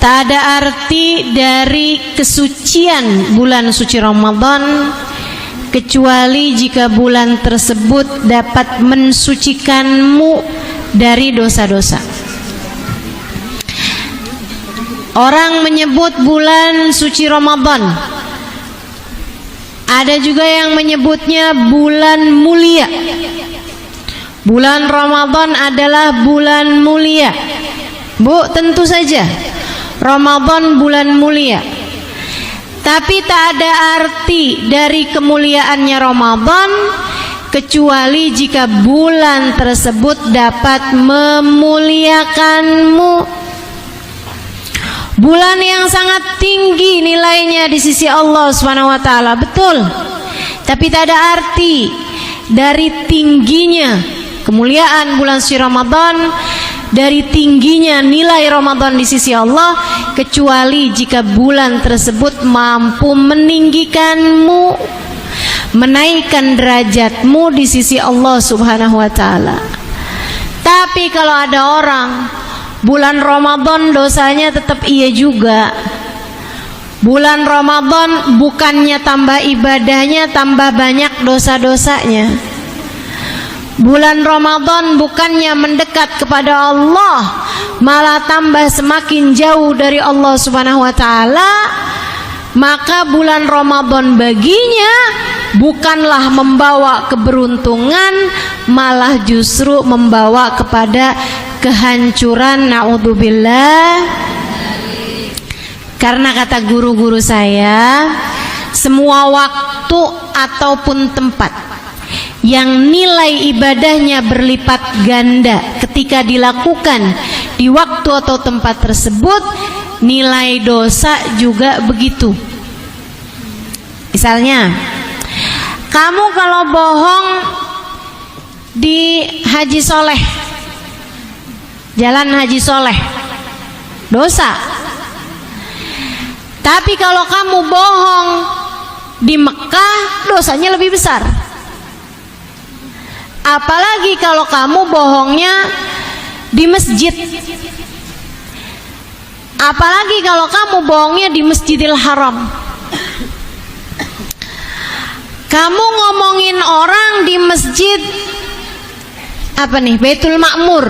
Tak ada arti dari kesucian bulan suci Ramadan kecuali jika bulan tersebut dapat mensucikanmu dari dosa-dosa. Orang menyebut bulan suci Ramadan, ada juga yang menyebutnya bulan mulia. Bulan Ramadan adalah bulan mulia. Bu, tentu saja Ramadan bulan mulia. Tapi tak ada arti dari kemuliaannya Ramadan kecuali jika bulan tersebut dapat memuliakanmu. Bulan yang sangat tinggi nilainya di sisi Allah SWT, betul. Tapi tak ada arti dari tingginya kemuliaan bulan suci Ramadan, dari tingginya nilai Ramadan di sisi Allah, kecuali jika bulan tersebut mampu meninggikanmu, menaikkan derajatmu di sisi Allah Subhanahu wa taala. Tapi kalau ada orang bulan Ramadan dosanya tetap iya juga. Bulan Ramadan bukannya tambah ibadahnya, tambah banyak dosa-dosanya. Bulan Ramadan bukannya mendekat kepada Allah, malah tambah semakin jauh dari Allah Subhanahu wa taala. Maka bulan Ramadan baginya bukanlah membawa keberuntungan, malah justru membawa kepada kehancuran. Naudzubillah. Karena kata guru-guru saya, semua waktu ataupun tempat yang nilai ibadahnya berlipat ganda ketika dilakukan di waktu atau tempat tersebut, nilai dosa juga begitu. Misalnya, kamu kalau bohong di Haji Soleh, Jalan Haji Soleh, dosa. Tapi kalau kamu bohong di Mekah, dosanya lebih besar. Apalagi kalau kamu bohongnya di masjid. Apalagi kalau kamu bohongnya di Masjidil Haram. Kamu ngomongin orang di masjid apa nih? Baitul Ma'mur,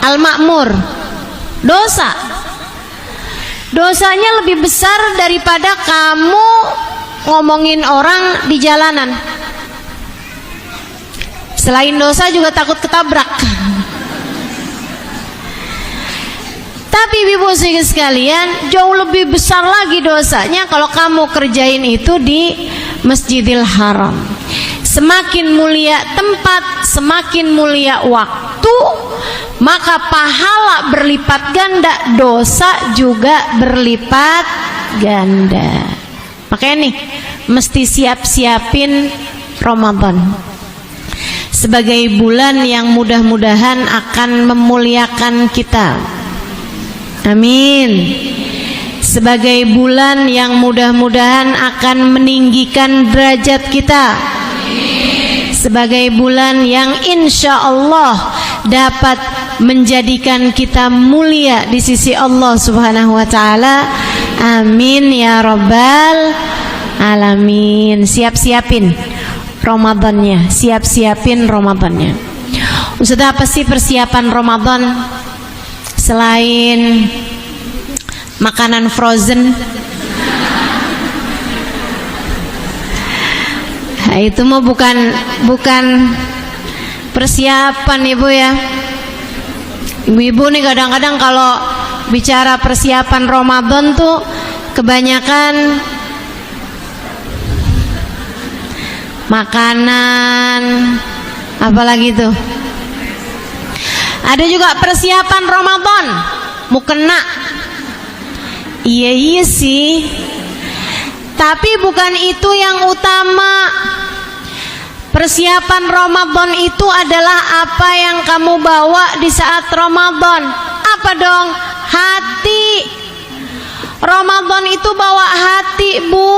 Al-Ma'mur. Dosa. Dosanya lebih besar daripada kamu ngomongin orang di jalanan. Selain dosa juga takut ketabrak. Tapi ibu sekalian, jauh lebih besar lagi dosanya kalau kamu kerjain itu di Masjidil Haram. Semakin mulia tempat, semakin mulia waktu, maka pahala berlipat ganda, dosa juga berlipat ganda. Makanya nih, mesti siap-siapin Ramadan sebagai bulan yang mudah-mudahan akan memuliakan kita. Amin. Sebagai bulan yang mudah-mudahan akan meninggikan derajat kita. Sebagai bulan yang insya Allah dapat menjadikan kita mulia di sisi Allah Subhanahu wa taala. Amin ya rabbal alamin. Siap-siapin Ramadannya, siap-siapin Ramadannya. Ustaz, apa sih persiapan Ramadan selain makanan frozen? Nah, itu mah bukan persiapan ibu ya. Ibu-ibu nih kadang-kadang kalau bicara persiapan Ramadan tuh kebanyakan makanan, apalagi tuh. Ada juga persiapan Ramadan, mukena. Iya sih. Tapi bukan itu yang utama. Persiapan Ramadan itu adalah apa yang kamu bawa di saat Ramadan. Apa dong? Hati. Ramadan itu bawa hati, Bu.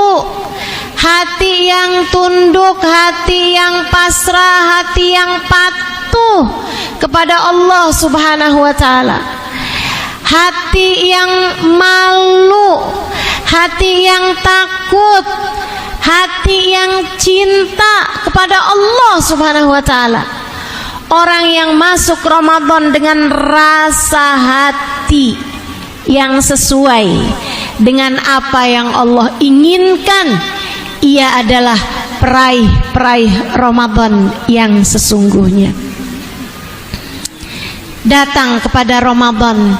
Hati yang tunduk, hati yang pasrah, hati yang patuh kepada Allah Subhanahu wa taala. Hati hati yang malu, hati yang takut, hati yang cinta kepada Allah Subhanahu wa taala. Orang yang masuk Ramadan dengan rasa hati yang sesuai dengan apa yang Allah inginkan, ia adalah peraih Ramadan yang sesungguhnya. Datang kepada Ramadan,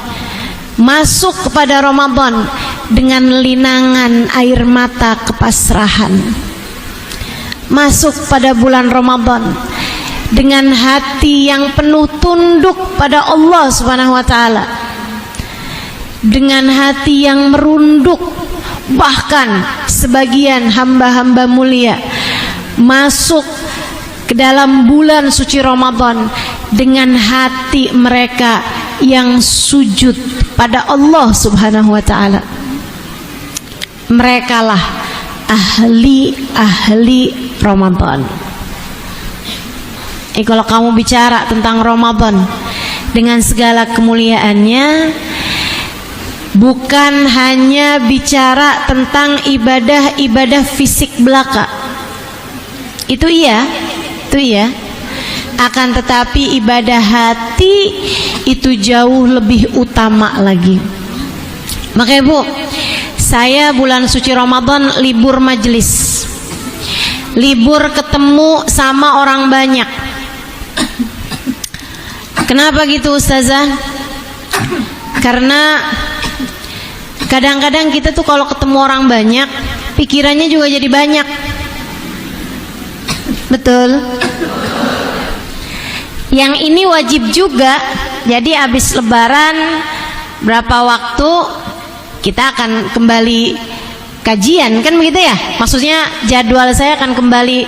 masuk kepada Ramadan dengan linangan air mata kepasrahan. Masuk pada bulan Ramadan dengan hati yang penuh tunduk pada Allah Subhanahu wa taala. Dengan hati yang merunduk, bahkan sebagian hamba-hamba mulia masuk ke dalam bulan suci Ramadan dengan hati mereka yang sujud pada Allah Subhanahu wa taala. Merekalah ahli Ramadan. Kalau kamu bicara tentang Ramadan dengan segala kemuliaannya, bukan hanya bicara tentang ibadah fisik belaka. Itu iya. Akan tetapi ibadah hati itu jauh lebih utama lagi. Makanya Bu, saya bulan suci Ramadan libur majelis, libur ketemu sama orang banyak. Kenapa gitu Ustazah? Karena kadang-kadang kita tuh kalau ketemu orang banyak, pikirannya juga jadi banyak. Betul? Yang ini wajib juga. Jadi habis lebaran berapa waktu kita akan kembali kajian, kan begitu ya? Maksudnya jadwal saya akan kembali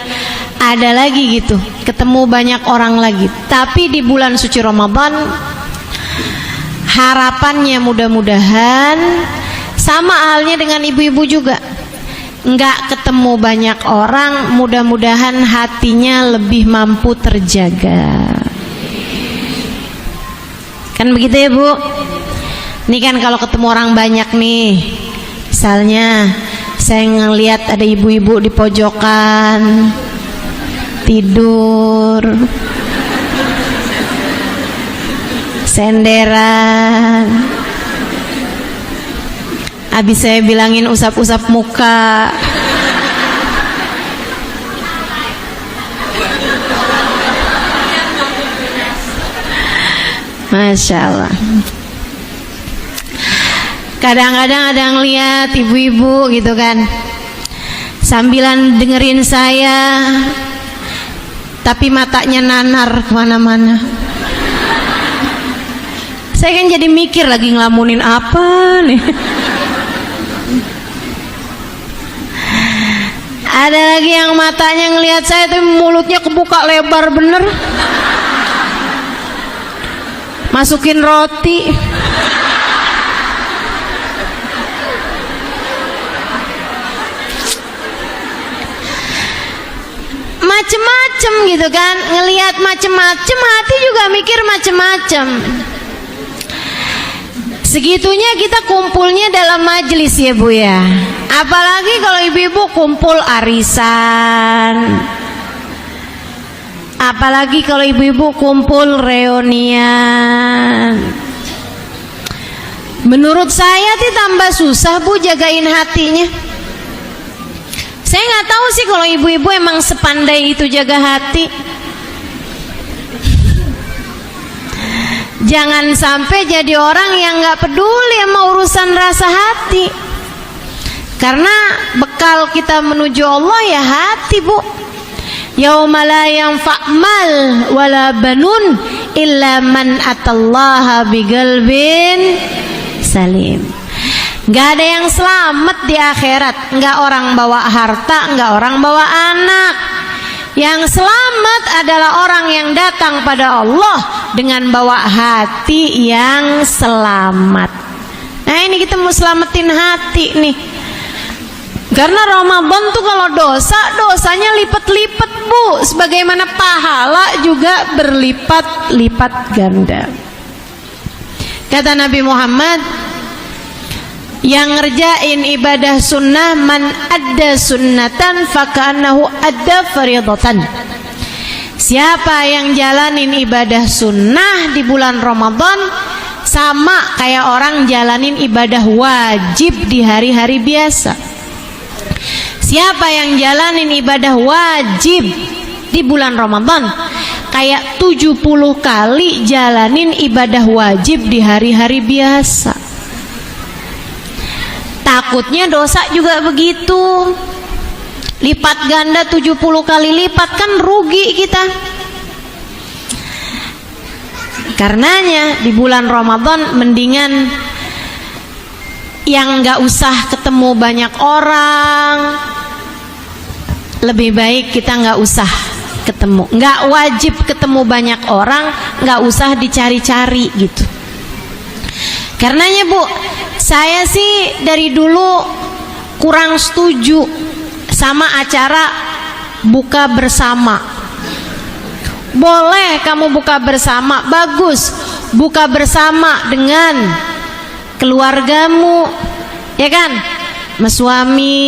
ada lagi gitu, ketemu banyak orang lagi. Tapi di bulan suci Ramadan, harapannya mudah-mudahan sama halnya dengan ibu-ibu juga, nggak ketemu banyak orang, mudah-mudahan hatinya lebih mampu terjaga. Kan begitu ya Bu? Ini kan kalau ketemu orang banyak nih, misalnya saya ngelihat ada ibu-ibu di pojokan tidur, senderan. Habis saya bilangin usap-usap muka. Masya Allah. Kadang-kadang ada yang lihat ibu-ibu gitu kan, sambilan dengerin saya, tapi matanya nanar kemana-mana. Saya kan jadi mikir lagi ngelamunin apa nih. Ada lagi yang matanya ngelihat saya tapi mulutnya kebuka lebar bener, masukin roti. Macem-macem gitu kan, ngelihat macem-macem, hati juga mikir macem-macem. Segitunya kita kumpulnya dalam majelis ya Bu ya. Apalagi kalau ibu-ibu kumpul arisan, apalagi kalau ibu-ibu kumpul reunian. Menurut saya sih tambah susah Bu jagain hatinya. Saya nggak tahu sih kalau ibu-ibu emang sepandai itu jaga hati. Jangan sampai jadi orang yang nggak peduli sama urusan rasa hati. Karena bekal kita menuju Allah ya hati Bu. Yauma la yanfa'mal wala banun illa man atallaha biqalbin salim. Nggak ada yang selamat di akhirat. Nggak orang bawa harta, nggak orang bawa anak. Yang selamat adalah orang yang datang pada Allah dengan bawa hati yang selamat. Nah ini kita mau selamatin hati nih. Karena Ramadan tuh kalau dosa, dosanya lipat-lipat Bu. Sebagaimana pahala juga berlipat-lipat ganda. Kata Nabi Muhammad Yang ngerjain ibadah sunnah, man adda sunnatan fakanahu adda faridatan. Siapa yang jalanin ibadah sunnah di bulan Ramadan sama kayak orang jalanin ibadah wajib di hari-hari biasa. Siapa yang jalanin ibadah wajib di bulan Ramadan kayak 70 kali jalanin ibadah wajib di hari-hari biasa. Takutnya dosa juga begitu, lipat ganda 70 kali lipat, kan rugi kita. Karenanya di bulan Ramadan mendingan yang gak usah ketemu banyak orang, lebih baik kita gak usah ketemu, gak wajib ketemu banyak orang, gak usah dicari-cari gitu. Karenanya Bu, saya sih dari dulu kurang setuju sama acara buka bersama. Boleh kamu buka bersama, bagus, buka bersama dengan keluargamu, ya kan, sama suami,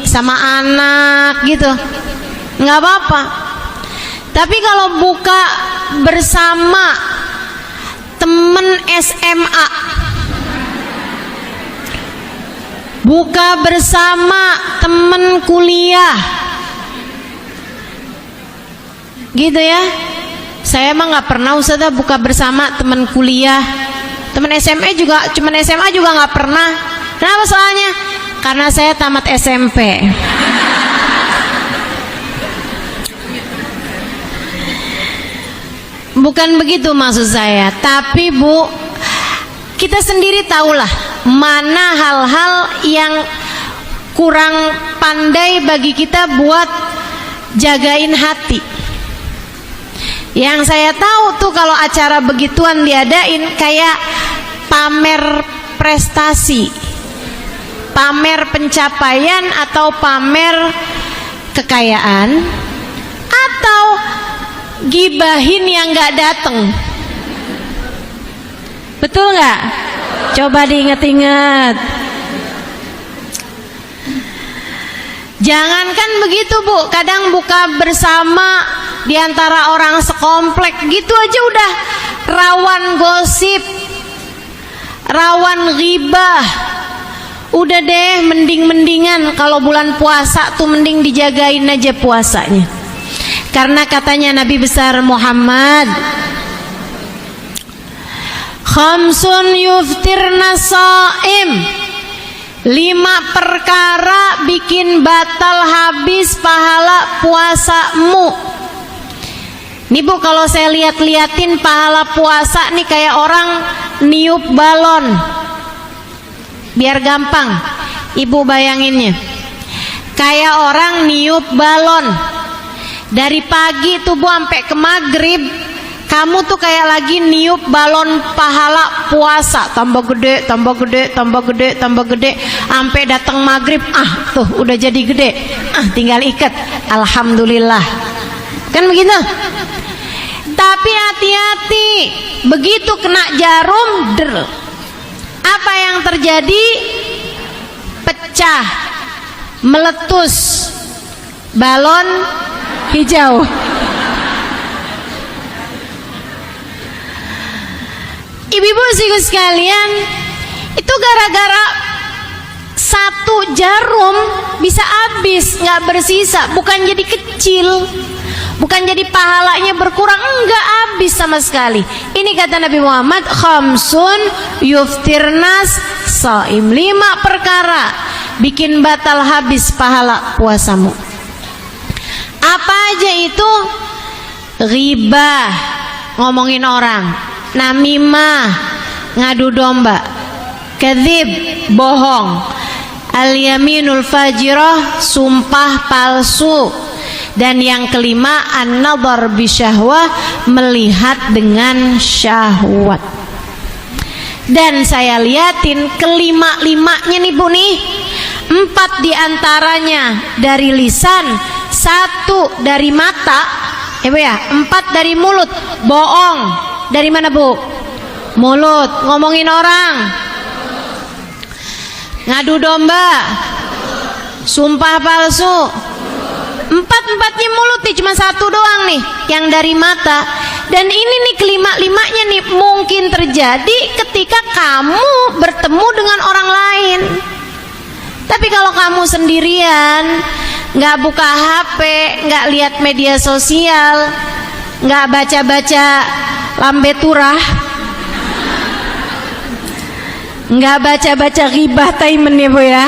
sama anak gitu, nggak apa-apa. Tapi kalau buka bersama temen SMA, buka bersama temen kuliah, gitu ya. Saya emang nggak pernah Ustazah buka bersama temen kuliah, temen SMA juga, cuman SMA juga nggak pernah. Kenapa soalnya? Karena saya tamat SMP. Bukan begitu maksud saya, tapi Bu, kita sendiri tahulah mana hal-hal yang kurang pandai bagi kita buat jagain hati. Yang saya tahu tuh kalau acara begituan diadain kayak pamer prestasi, pamer pencapaian atau pamer kekayaan, atau gibahin yang gak dateng. Betul gak? Coba diinget-inget. Jangankan begitu Bu, kadang buka bersama di antara orang sekomplek gitu aja udah rawan gosip, rawan ghibah. Udah deh, mending-mendingan kalau bulan puasa tuh mending dijagain aja puasanya. Karena katanya Nabi besar Muhammad, khamsun yuftirna shaim, 5 perkara bikin batal habis pahala puasamu. Nih Bu, kalau saya lihat-liatin pahala puasa nih kayak orang niup balon. Biar gampang Ibu bayanginnya, kayak orang niup balon. Dari pagi tuh Bu sampai ke maghrib, kamu tuh kayak lagi niup balon pahala puasa, tambah gede, tambah gede, tambah gede, tambah gede, sampai datang maghrib, tuh udah jadi gede, tinggal ikat, alhamdulillah, kan begitu. Tapi hati-hati, begitu kena jarum, apa yang terjadi? Pecah, meletus, balon hijau. Ibu-ibu sekalian, itu gara-gara 1 jarum bisa habis, nggak bersisa. Bukan jadi kecil, bukan jadi pahalanya berkurang, enggak, habis sama sekali. Ini kata Nabi Muhammad, khamsun yuftirnas shaim, 5 perkara bikin batal habis pahala puasamu. Apa aja itu? Ghibah, ngomongin orang, namimah, ngadu domba, kadzib, bohong, al-yaminul fajirah, sumpah palsu, dan yang kelima an-nadhar bisyahwah, melihat dengan syahwat. Dan saya liatin kelima-limanya nih Bu nih, 4 diantaranya dari lisan, 1 dari mata, ya Bu ya, 4 dari mulut. Bohong dari mana Bu? Mulut, ngomongin orang. ngadu domba, sumpah palsu. Empat-empatnya mulut nih, cuma satu doang nih yang dari mata. Dan ini nih kelima-limanya nih mungkin terjadi ketika kamu bertemu dengan orang lain. Tapi kalau kamu sendirian, nggak buka HP, nggak lihat media sosial, nggak baca-baca lambe turah, nggak baca-baca ghibah taimen ya Bu ya,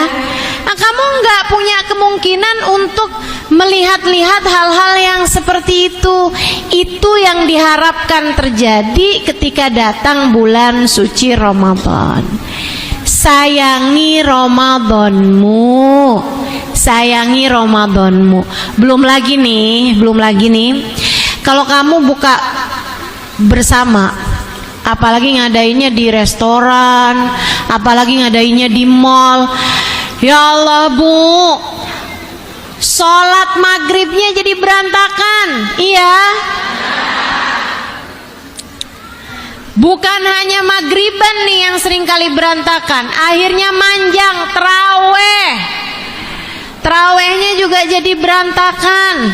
nah, kamu nggak punya kemungkinan untuk melihat-lihat hal-hal yang seperti itu. Itu yang diharapkan terjadi ketika datang bulan suci Ramadan. Sayangi Ramadanmu, sayangi Ramadanmu. Belum lagi nih, kalau kamu buka bersama, apalagi ngadainnya di restoran, apalagi ngadainnya di mall. Ya Allah Bu, sholat maghribnya jadi berantakan. Iya, bukan hanya maghriban nih yang sering kali berantakan, akhirnya manjang terawihnya juga jadi berantakan.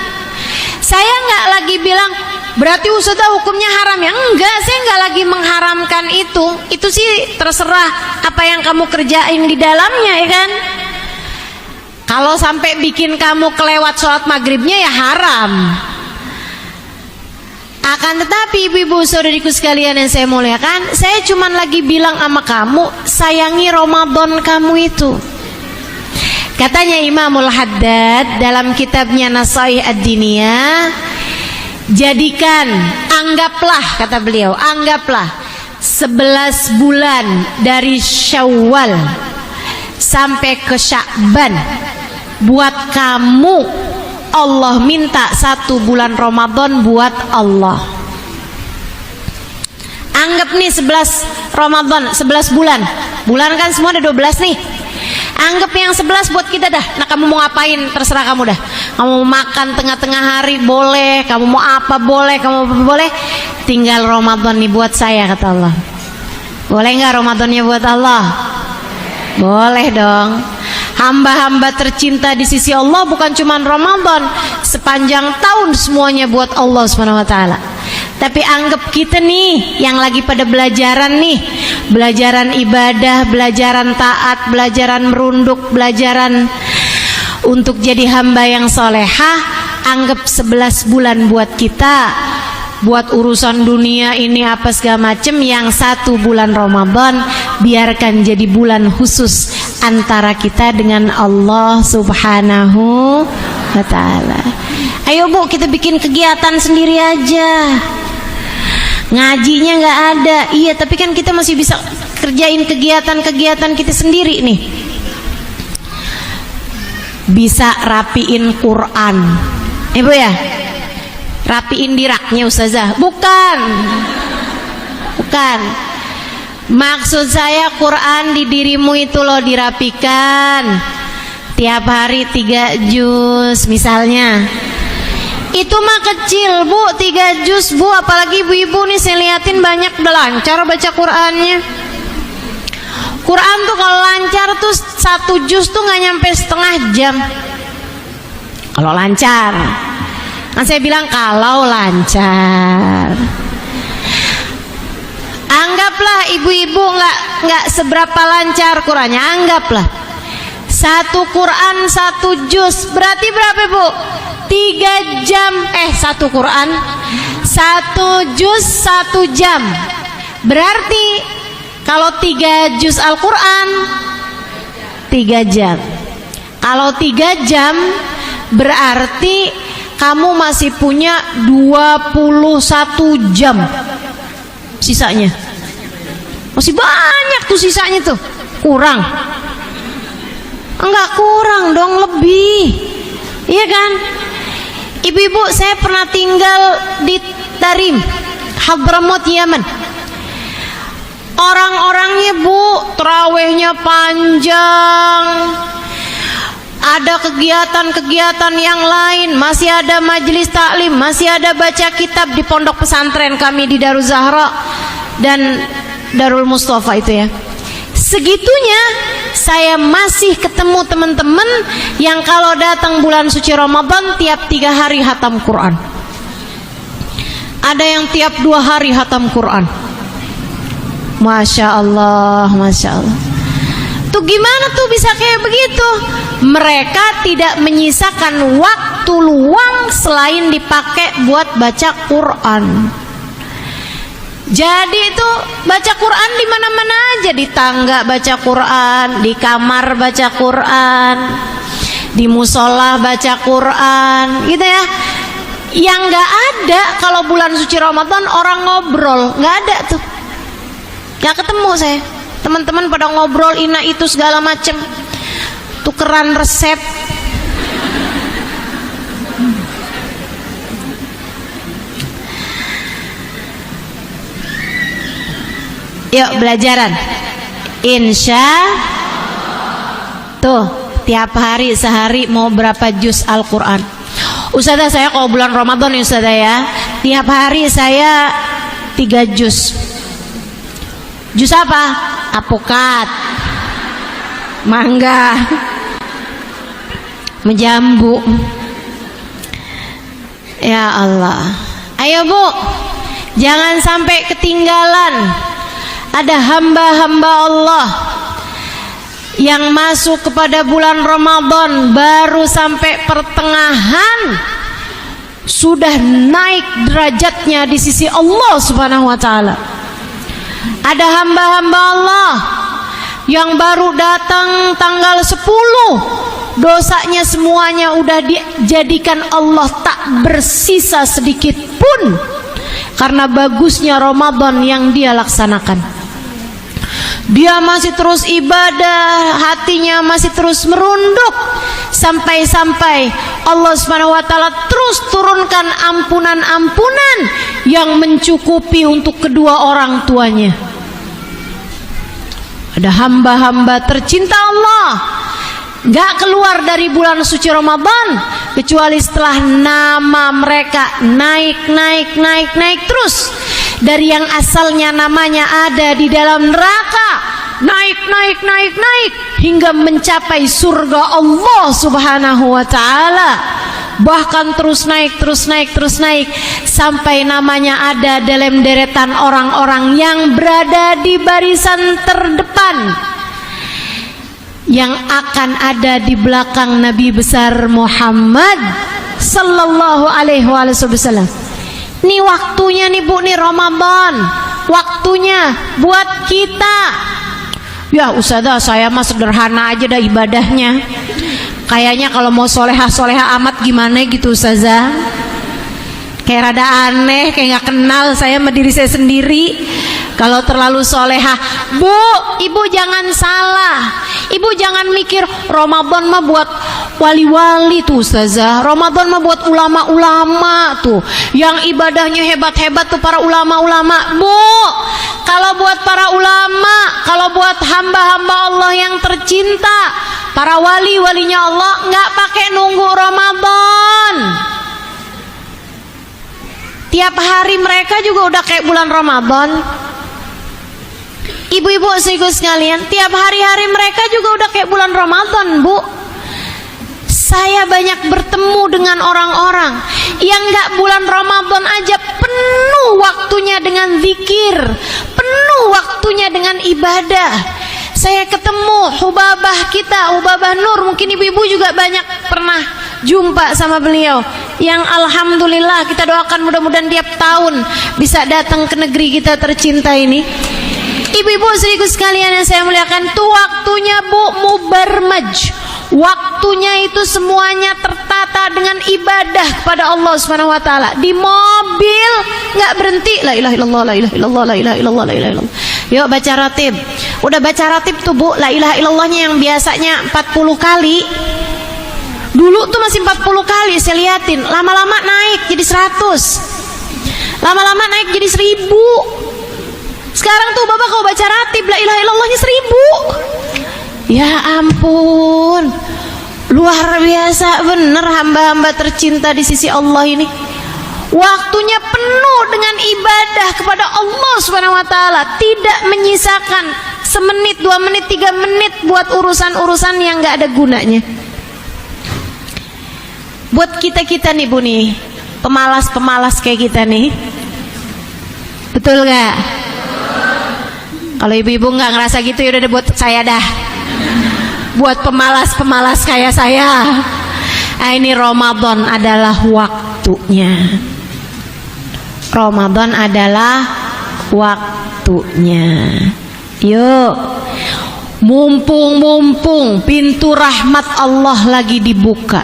Saya nggak lagi bilang berarti Ustazah hukumnya haram ya, enggak, saya nggak lagi mengharamkan itu sih terserah apa yang kamu kerjain di dalamnya ya kan. Kalau sampai bikin kamu kelewat sholat maghribnya ya haram. Akan tetapi ibu-ibu saudariku sekalian yang saya muliakan, saya cuman lagi bilang sama kamu, sayangi Ramadan kamu itu. Katanya Imamul Haddad dalam kitabnya Nasaih Ad-Diniyah, jadikan, anggaplah, kata beliau, anggaplah 11 bulan dari Syawal sampai ke Sya'ban buat kamu. Allah minta 1 bulan Ramadan buat Allah. Anggap nih 11 Ramadan, 11 bulan. Bulan kan semua ada 12 nih. Anggap yang 11 buat kita dah. Nah kamu mau ngapain terserah kamu dah. Kamu mau makan tengah-tengah hari boleh, kamu mau apa boleh, kamu mau apa boleh. Tinggal Ramadan nih buat saya, kata Allah. Boleh nggak Ramadannya buat Allah? Boleh dong. Hamba-hamba tercinta di sisi Allah bukan cuma Ramadan, sepanjang tahun semuanya buat Allah Subhanahu wa taala. Tapi anggap kita nih yang lagi pada belajaran nih, belajaran ibadah, belajaran taat, belajaran merunduk, belajaran untuk jadi hamba yang solehah. Anggap 11 bulan buat kita, buat urusan dunia ini apa segala macem. Yang 1 bulan Ramadan biarkan jadi bulan khusus antara kita dengan Allah Subhanahu wa ta'ala. Ayo Bu, kita bikin kegiatan sendiri aja. Ngajinya nggak ada, iya, tapi kan kita masih bisa kerjain kegiatan-kegiatan kita sendiri nih. Bisa rapiin Quran, Ibu ya, rapiin di raknya Ustazah. Bukan. Maksud saya Quran di dirimu itu loh dirapikan. Tiap hari 3 juz misalnya. Itu mah kecil Bu, 3 juz Bu. Apalagi ibu-ibu nih saya liatin banyak udah lancar baca Qurannya. Quran tuh kalau lancar tuh 1 juz tuh gak nyampe setengah jam. Kalau lancar. Kan saya bilang kalau lancar. Anggaplah ibu-ibu nggak seberapa lancar Qurannya, anggaplah 1 Quran 1 juz berarti berapa Bu? 3 jam. 1 Quran 1 juz 1 jam. Berarti kalau 3 juz Al-Quran 3 jam. Kalau 3 jam berarti kamu masih punya 21 jam sisanya. Masih banyak tuh sisanya tuh. Kurang? Enggak kurang dong, lebih. Iya kan? Ibu-ibu, saya pernah tinggal di Tarim, Hadramaut, Yaman. Orang-orangnya Bu, tarawihnya panjang. Ada kegiatan-kegiatan yang lain, masih ada majelis taklim, masih ada baca kitab di pondok pesantren kami di Darul Zahra dan Darul Mustafa itu ya. Segitunya saya masih ketemu teman-teman yang kalau datang bulan suci Ramadan tiap 3 hari hatam Quran. Ada yang tiap 2 hari hatam Quran. Masya Allah, Masya Allah. Tuh gimana tuh bisa kayak begitu? Mereka tidak menyisakan waktu luang selain dipakai buat baca Quran. Jadi itu baca Quran di mana-mana aja, di tangga baca Quran, di kamar baca Quran, di musola baca Quran, gitu ya. Yang nggak ada kalau bulan suci Ramadan orang ngobrol, nggak ada tuh. Nggak ketemu saya. Teman-teman pada ngobrol ina itu segala macem, tukeran resep. Yuk belajaran. Insya tuh tiap hari sehari mau berapa juz Al-Quran. Ustazah saya kalau bulan Ramadan ya Ustazah ya, tiap hari saya 3 juz. Juz apa? Apokat, mangga, menjambu. Ya Allah. Ayo Bu, jangan sampai ketinggalan. Ada hamba-hamba Allah yang masuk kepada bulan Ramadan baru sampai pertengahan sudah naik derajatnya di sisi Allah Subhanahu wa taala. Ada hamba-hamba Allah yang baru datang tanggal 10, dosanya semuanya udah dijadikan Allah tak bersisa sedikit pun karena bagusnya Ramadan yang dia laksanakan. Dia masih terus ibadah, hatinya masih terus merunduk, sampai-sampai Allah Subhanahu wa taala terus turunkan ampunan-ampunan yang mencukupi untuk kedua orang tuanya. Ada hamba-hamba tercinta Allah gak keluar dari bulan suci Ramadan kecuali setelah nama mereka naik terus dari yang asalnya namanya ada di dalam neraka, naik hingga mencapai surga Allah Subhanahu wa taala. Bahkan terus naik sampai namanya ada dalam deretan orang-orang yang berada di barisan terdepan, yang akan ada di belakang Nabi besar Muhammad sallallahu alaihi wasallam. Nih waktunya nih Bu, nih Ramadan, waktunya buat kita. Ya Ustazah saya mah sederhana aja dah ibadahnya. Kayaknya kalau mau soleha amat gimana gitu Ustazah. Kayak rada aneh, kayak gak kenal saya sama diri saya sendiri kalau terlalu soleha. Bu, ibu jangan salah. Ibu jangan mikir Ramadan mah buat wali-wali tuh Ustazah. Ramadan mah buat ulama-ulama tuh, yang ibadahnya hebat-hebat tuh para ulama-ulama. Bu, kalau buat para ulama, kalau buat hamba-hamba Allah yang tercinta, para wali-walinya Allah nggak pakai nunggu Ramadan. Tiap hari mereka juga udah kayak bulan Ramadan. Ibu-ibu sekaligus sekalian, tiap hari-hari mereka juga udah kayak bulan Ramadan, Bu. Saya banyak bertemu dengan orang-orang yang gak bulan Ramadan aja penuh waktunya dengan zikir, penuh waktunya dengan ibadah. Saya ketemu Hubabah kita, Hubabah Nur, mungkin ibu-ibu juga banyak pernah jumpa sama beliau, yang alhamdulillah kita doakan mudah-mudahan tiap tahun bisa datang ke negeri kita tercinta ini. Ibu-ibu sekaligus sekalian yang saya muliakan, tuh waktunya Bu mubarmaj. Waktunya itu semuanya tertata dengan ibadah kepada Allah Subhanahu wa taala. Di mobil enggak berhenti la ilaha illallah, la ilaha illallah, la ilaha illallah, la ilaha illallah. Yuk baca ratib. Udah baca ratib tuh Bu, la ilaha illallahnya yang biasanya 40 kali. Dulu tuh masih 40 kali saya liatin, lama-lama naik jadi 100. Lama-lama naik jadi 1000. Sekarang tuh Bapak kalau baca ratib la ilaha illallahnya 1000. Ya ampun, luar biasa bener hamba-hamba tercinta di sisi Allah ini. Waktunya penuh dengan ibadah kepada Allah Subhanahu wa taala, tidak menyisakan semenit, 2 menit, 3 menit buat urusan-urusan yang gak ada gunanya. Buat kita-kita nih Bu nih, pemalas-pemalas kayak kita nih, betul gak? Kalau ibu-ibu gak ngerasa gitu, ya udah buat saya dah, buat pemalas-pemalas kayak saya. Ini Ramadan adalah waktunya. Ramadan adalah waktunya. Yuk, mumpung pintu rahmat Allah lagi dibuka.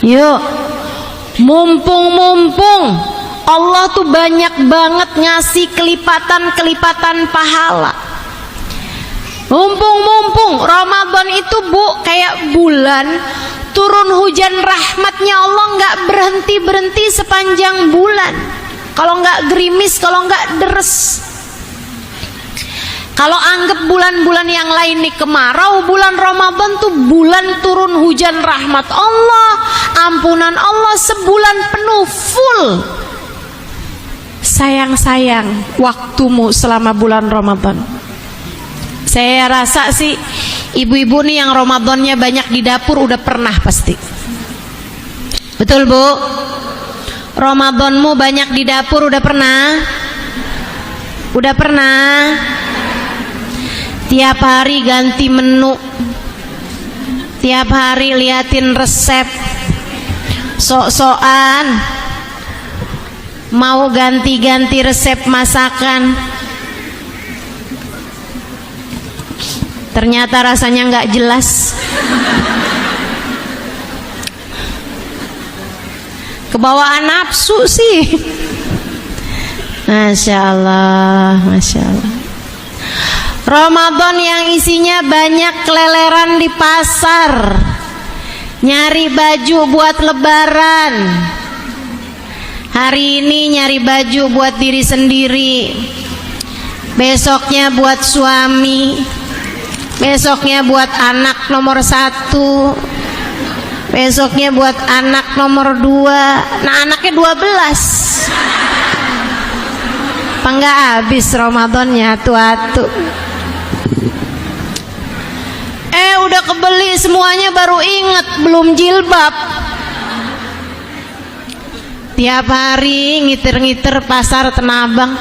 Yuk, mumpung Allah tuh banyak banget ngasih kelipatan pahala. Mumpung Ramadan itu Bu kayak bulan, turun hujan rahmatnya Allah nggak berhenti sepanjang bulan. Kalau nggak gerimis, kalau nggak deres. Kalau anggap bulan-bulan yang lain nih kemarau, bulan Ramadan tuh bulan turun hujan rahmat Allah, ampunan Allah sebulan penuh full. Sayang waktumu selama bulan Ramadan. Saya rasa sih ibu-ibu nih yang Ramadannya banyak di dapur udah pernah pasti. Betul Bu? Ramadanmu banyak di dapur udah pernah? Udah pernah? Tiap hari ganti menu, tiap hari liatin resep, sok-sokan mau ganti-ganti resep masakan, ternyata rasanya nggak jelas. Kebawaan nafsu sih. Masya Allah. Ramadan yang isinya banyak keleleran di pasar, nyari baju buat lebaran. Hari ini nyari baju buat diri sendiri, besoknya buat suami, besoknya buat anak nomor 1, besoknya buat anak nomor 2. Nah anaknya 12. Apa enggak habis Ramadannya atu-atu. Udah kebeli semuanya baru inget belum jilbab. Tiap hari ngiter-ngiter pasar Tanah Abang.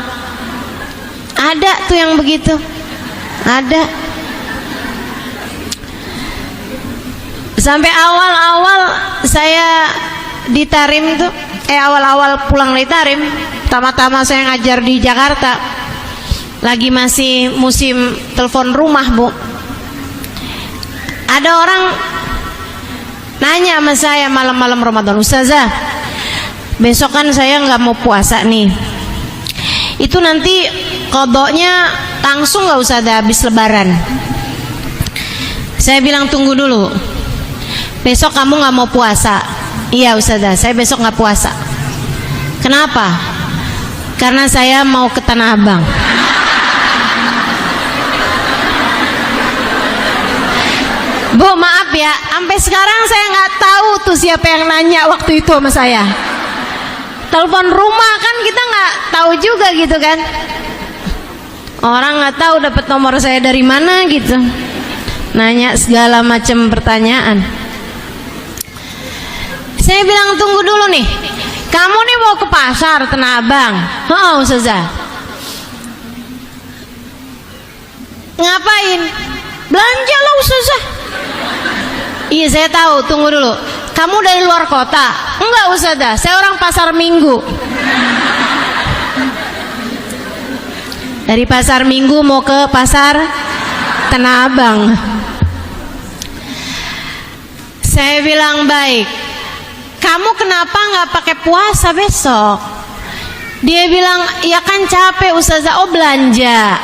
Ada tuh yang begitu. Ada. Sampai awal-awal saya di Tarim tuh, awal-awal pulang dari Tarim, pertama-tama saya ngajar di Jakarta, lagi masih musim telepon rumah Bu. Ada orang nanya sama saya malam-malam Ramadan, Ustazah, besok kan saya nggak mau puasa nih, itu nanti qodoknya langsung nggak Ustazah habis lebaran? Saya bilang tunggu dulu, besok kamu nggak mau puasa? Iya Ustazah, saya besok nggak puasa. Kenapa? Karena saya mau ke Tanah Abang. Bu maaf ya, sampai sekarang saya nggak tahu tuh siapa yang nanya waktu itu sama saya. Telepon rumah kan kita nggak tahu juga gitu kan. Orang nggak tahu dapat nomor saya dari mana gitu. Nanya segala macam pertanyaan. Saya bilang tunggu dulu nih, kamu nih mau ke pasar Tanah Abang? Oh Ustazah. Ngapain? Belanja lah Ustazah. Iya saya tahu, tunggu dulu. Kamu dari luar kota? Enggak Ustazah, saya orang pasar Minggu. Dari pasar Minggu mau ke pasar Tanah Abang. Saya bilang baik. Kamu kenapa nggak pakai puasa besok? Dia bilang, ya kan capek Ustazah. Oh belanja.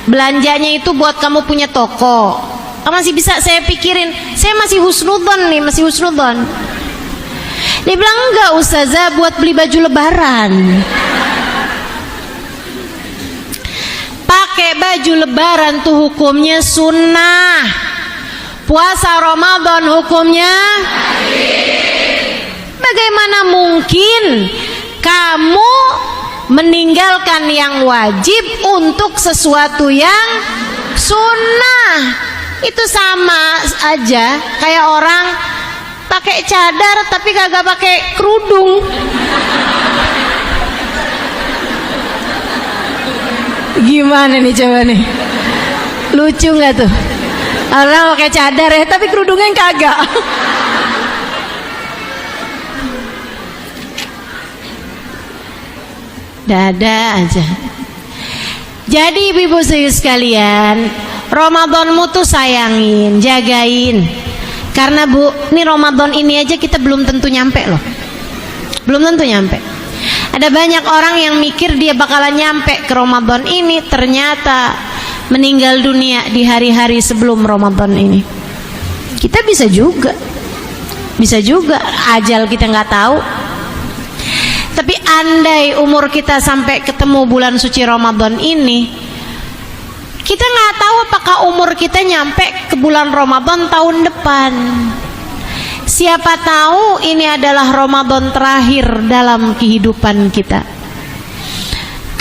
Belanjanya itu buat kamu punya toko. Masih bisa saya pikirin. Saya masih husnudzon nih, masih husnudzon. Dia bilang enggak Ustazah, buat beli baju lebaran. Pakai baju lebaran tuh hukumnya sunnah. Puasa Ramadan hukumnya bagaimana mungkin kamu meninggalkan yang wajib untuk sesuatu yang sunnah. Itu sama aja kayak orang pakai cadar tapi kagak pakai kerudung. Gimana nih coba nih? Lucu nggak tuh? Orang pakai cadar ya tapi kerudungnya kagak. Dada aja. Jadi ibu-ibu sekalian, Ramadanmu tuh sayangin, jagain. Karena Bu, ini Ramadan ini aja kita belum tentu nyampe loh. Belum tentu nyampe. Ada banyak orang yang mikir dia bakalan nyampe ke Ramadan ini, ternyata meninggal dunia di hari-hari sebelum Ramadan ini. Kita bisa juga ajal kita nggak tahu. Tapi andai umur kita sampai ketemu bulan suci Ramadan ini, kita nggak tahu apakah umur kita nyampe ke bulan Ramadan tahun depan. Siapa tahu ini adalah Ramadan terakhir dalam kehidupan kita.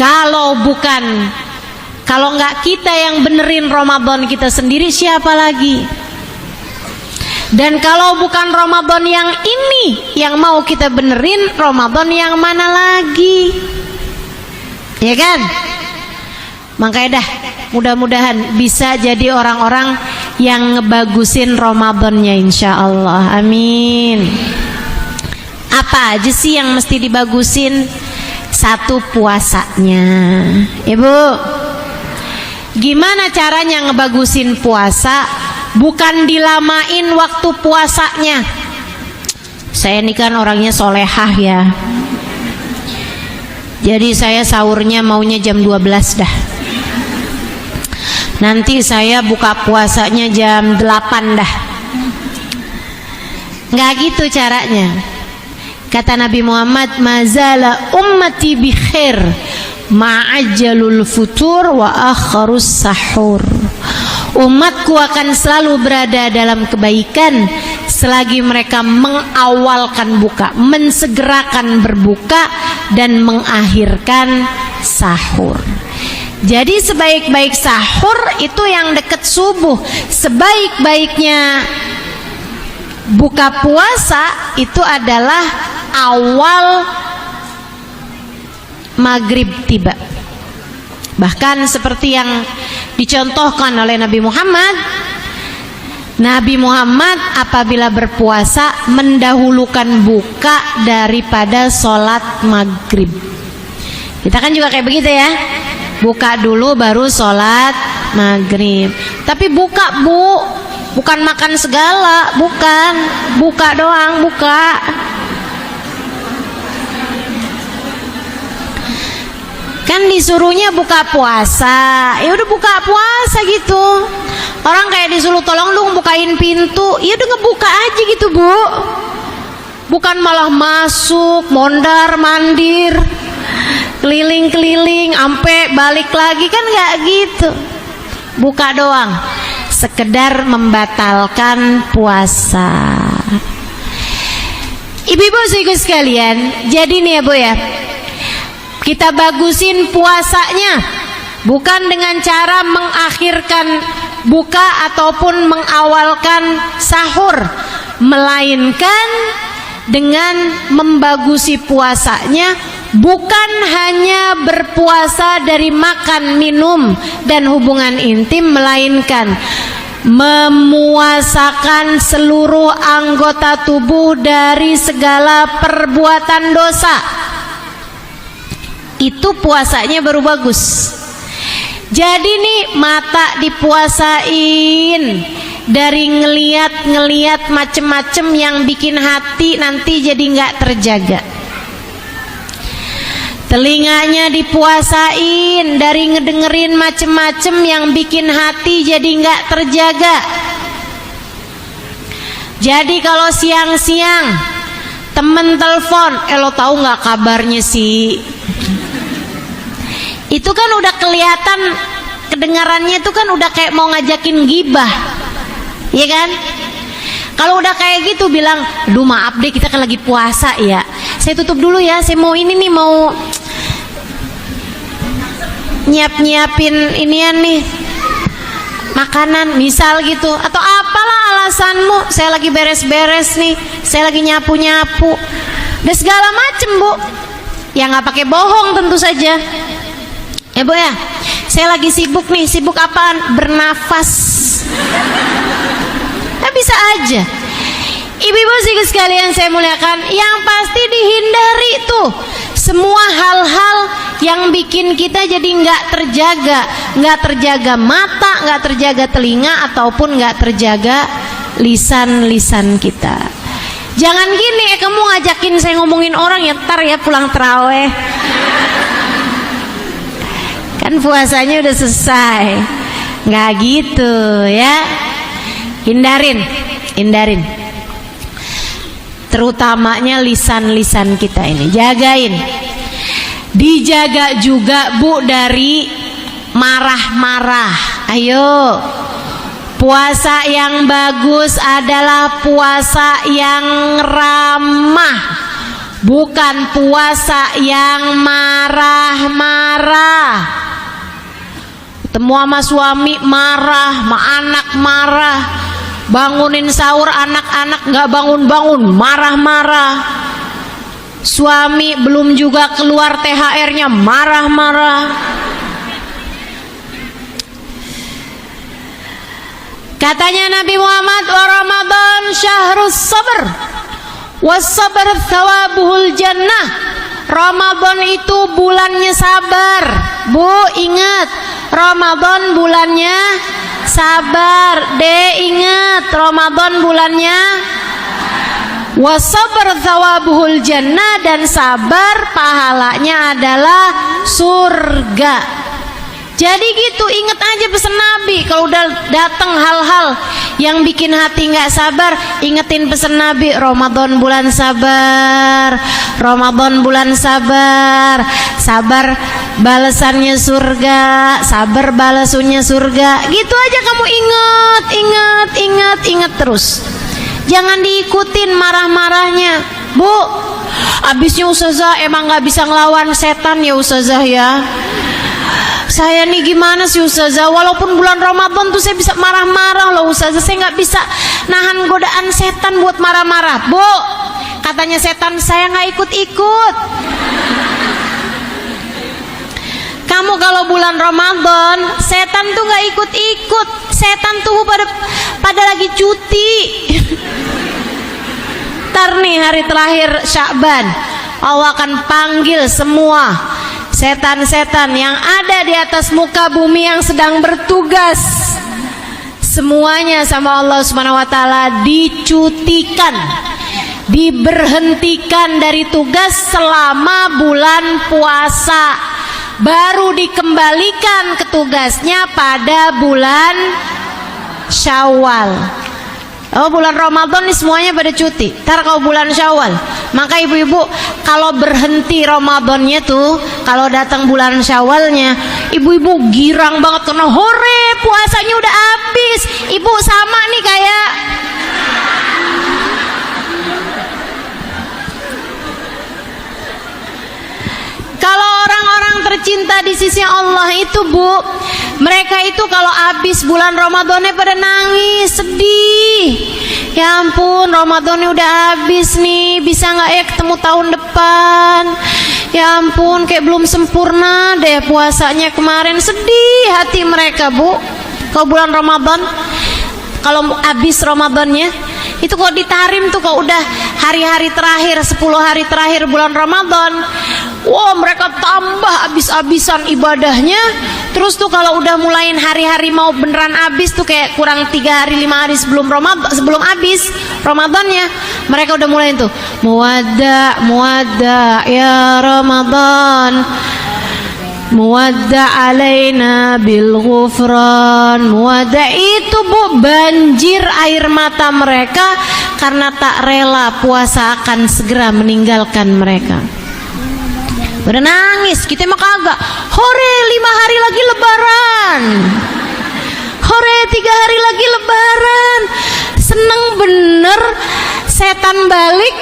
Kalau nggak kita yang benerin Ramadan kita sendiri, siapa lagi? Dan kalau bukan Ramadan yang ini yang mau kita benerin, Ramadan yang mana lagi? Ya kan? Makanya dah, mudah-mudahan bisa jadi orang-orang yang ngebagusin Ramadannya, insya Allah. Amin. Apa aja sih yang mesti dibagusin? Satu, puasanya. Ibu, gimana caranya ngebagusin puasa? Bukan dilamain waktu puasanya. Saya ini kan orangnya solehah ya. Jadi saya sahurnya maunya jam 12 dah. Nanti saya buka puasanya jam 8 dah. Nggak gitu caranya. Kata Nabi Muhammad, mazala ummati bi khair ma'ajjalul futur wa akharus sahur. Umatku akan selalu berada dalam kebaikan selagi mereka mengawalkan buka, mensegerakan berbuka, dan mengakhirkan sahur. Jadi sebaik-baik sahur itu yang dekat subuh. Sebaik-baiknya buka puasa itu adalah awal maghrib tiba. Bahkan seperti yang dicontohkan oleh Nabi Muhammad. Nabi Muhammad apabila berpuasa mendahulukan buka daripada sholat maghrib. Kita kan juga kayak begitu ya. Buka dulu baru sholat maghrib. Tapi buka Bu, bukan makan segala, bukan. Buka doang, buka. Kan disuruhnya buka puasa, ya udah buka puasa gitu. Orang kayak disuruh tolong dong bukain pintu, ya udah ngebuka aja gitu Bu. Bukan malah masuk, mondar mandir, keliling-keliling, ampe balik lagi, kan nggak gitu. Buka doang, sekedar membatalkan puasa. Ibu-ibu sekalian, jadi nih ya Bu ya, kita bagusin puasanya bukan dengan cara mengakhirkan buka ataupun mengawalkan sahur, melainkan dengan membagusi puasanya bukan hanya berpuasa dari makan, minum, dan hubungan intim, melainkan memuasakan seluruh anggota tubuh dari segala perbuatan dosa. Itu puasanya baru bagus. Jadi nih mata dipuasain dari ngeliat macem-macem yang bikin hati nanti jadi nggak terjaga. Telinganya dipuasain dari ngedengerin macem-macem yang bikin hati jadi nggak terjaga. Jadi kalau siang-siang temen telepon, lo tahu nggak kabarnya sih? Itu kan udah kelihatan, kedengarannya itu kan udah kayak mau ngajakin gibah, ya kan? Kalau udah kayak gitu bilang, aduh maaf deh kita kan lagi puasa ya, saya tutup dulu ya, saya mau ini nih, mau nyiapin inian nih, makanan misal gitu, atau apalah alasanmu, saya lagi beres-beres nih, saya lagi nyapu-nyapu dan segala macem Bu, ya nggak pakai bohong tentu saja ya Bu ya, saya lagi sibuk nih. Sibuk apaan? Bernafas. Nah, bisa aja. Ibu-ibu sekalian saya muliakan, yang pasti dihindari tuh semua hal-hal yang bikin kita jadi nggak terjaga mata, nggak terjaga telinga, ataupun nggak terjaga lisan kita. Jangan gini, kamu ngajakin saya ngomongin orang ya, ntar ya pulang terawih. Kan puasanya udah selesai. Nggak gitu ya. Hindarin. Terutamanya lisan-lisan kita ini, jagain. Dijaga juga Bu dari marah-marah. Ayo, puasa yang bagus adalah puasa yang ramah, bukan puasa yang marah-marah. Ketemu sama suami marah, sama anak marah, bangunin sahur anak-anak nggak bangun-bangun, marah-marah. Suami belum juga keluar THR-nya, marah-marah. Katanya Nabi Muhammad, wa Ramadan syahrus sabr was sabr thawabuhul jannah. Ramadan itu bulannya sabar. Bu, ingat, Ramadan bulannya sabar. Ingat, Ramadan bulannya wasabr thawabuhul jannah, dan sabar pahalanya adalah surga. Jadi gitu, inget aja pesan Nabi. Kalau udah datang hal-hal yang bikin hati nggak sabar, ingetin pesan Nabi, Ramadan bulan sabar, Ramadan bulan sabar. Sabar balasannya surga, sabar balasannya surga. Gitu aja kamu ingat terus. Jangan diikutin marah-marahnya. Bu, abisnya Ustazah emang nggak bisa ngelawan setan ya Ustazah ya. Saya nih gimana sih Ustazah, walaupun bulan Ramadan tuh saya bisa marah-marah loh Ustazah, saya nggak bisa nahan godaan setan buat marah-marah. Bu, katanya setan, saya nggak ikut-ikut. Kamu kalau bulan Ramadan, setan tuh nggak ikut-ikut. Setan tuh pada lagi cuti. Ntar nih hari terakhir Sya'ban, Allah akan panggil semua setan-setan yang ada di atas muka bumi yang sedang bertugas. Semuanya sama Allah Subhanahu wa taala dicutikan, diberhentikan dari tugas selama bulan puasa, baru dikembalikan ke tugasnya pada bulan Syawal. Oh, bulan Ramadan nih semuanya pada cuti. Ntar kalau bulan Syawal, maka ibu-ibu kalau berhenti Ramadannya tuh, kalau datang bulan Syawalnya, ibu-ibu girang banget karena hore puasanya udah habis. Ibu sama nih kayak kalau orang-orang tercinta di sisi Allah itu Bu, mereka itu kalau habis bulan Ramadannya pada nangis, sedih. Ya ampun, Ramadannya udah habis nih, bisa nggak ya ketemu tahun depan? Ya ampun, kayak belum sempurna deh puasanya kemarin. Sedih hati mereka Bu. Kalau bulan Ramadan, kalau habis Ramadannya, itu kalau ditarim tuh, kalau udah hari-hari terakhir, 10 hari terakhir bulan Ramadan, wah mereka tambah habis-habisan ibadahnya. Terus tuh kalau udah mulain hari-hari mau beneran habis tuh, kayak kurang 3 hari 5 hari sebelum Ramadan, sebelum habis Ramadannya, mereka udah mulai tuh muwadda ya Ramadan, muwadda alaina bil ghufran. Muwadda itu Bu, banjir air mata mereka karena tak rela puasa akan segera meninggalkan mereka. Udah nangis, kita mah kagak. Hore 5 hari lagi lebaran, hore 3 hari lagi lebaran. Seneng bener setan balik.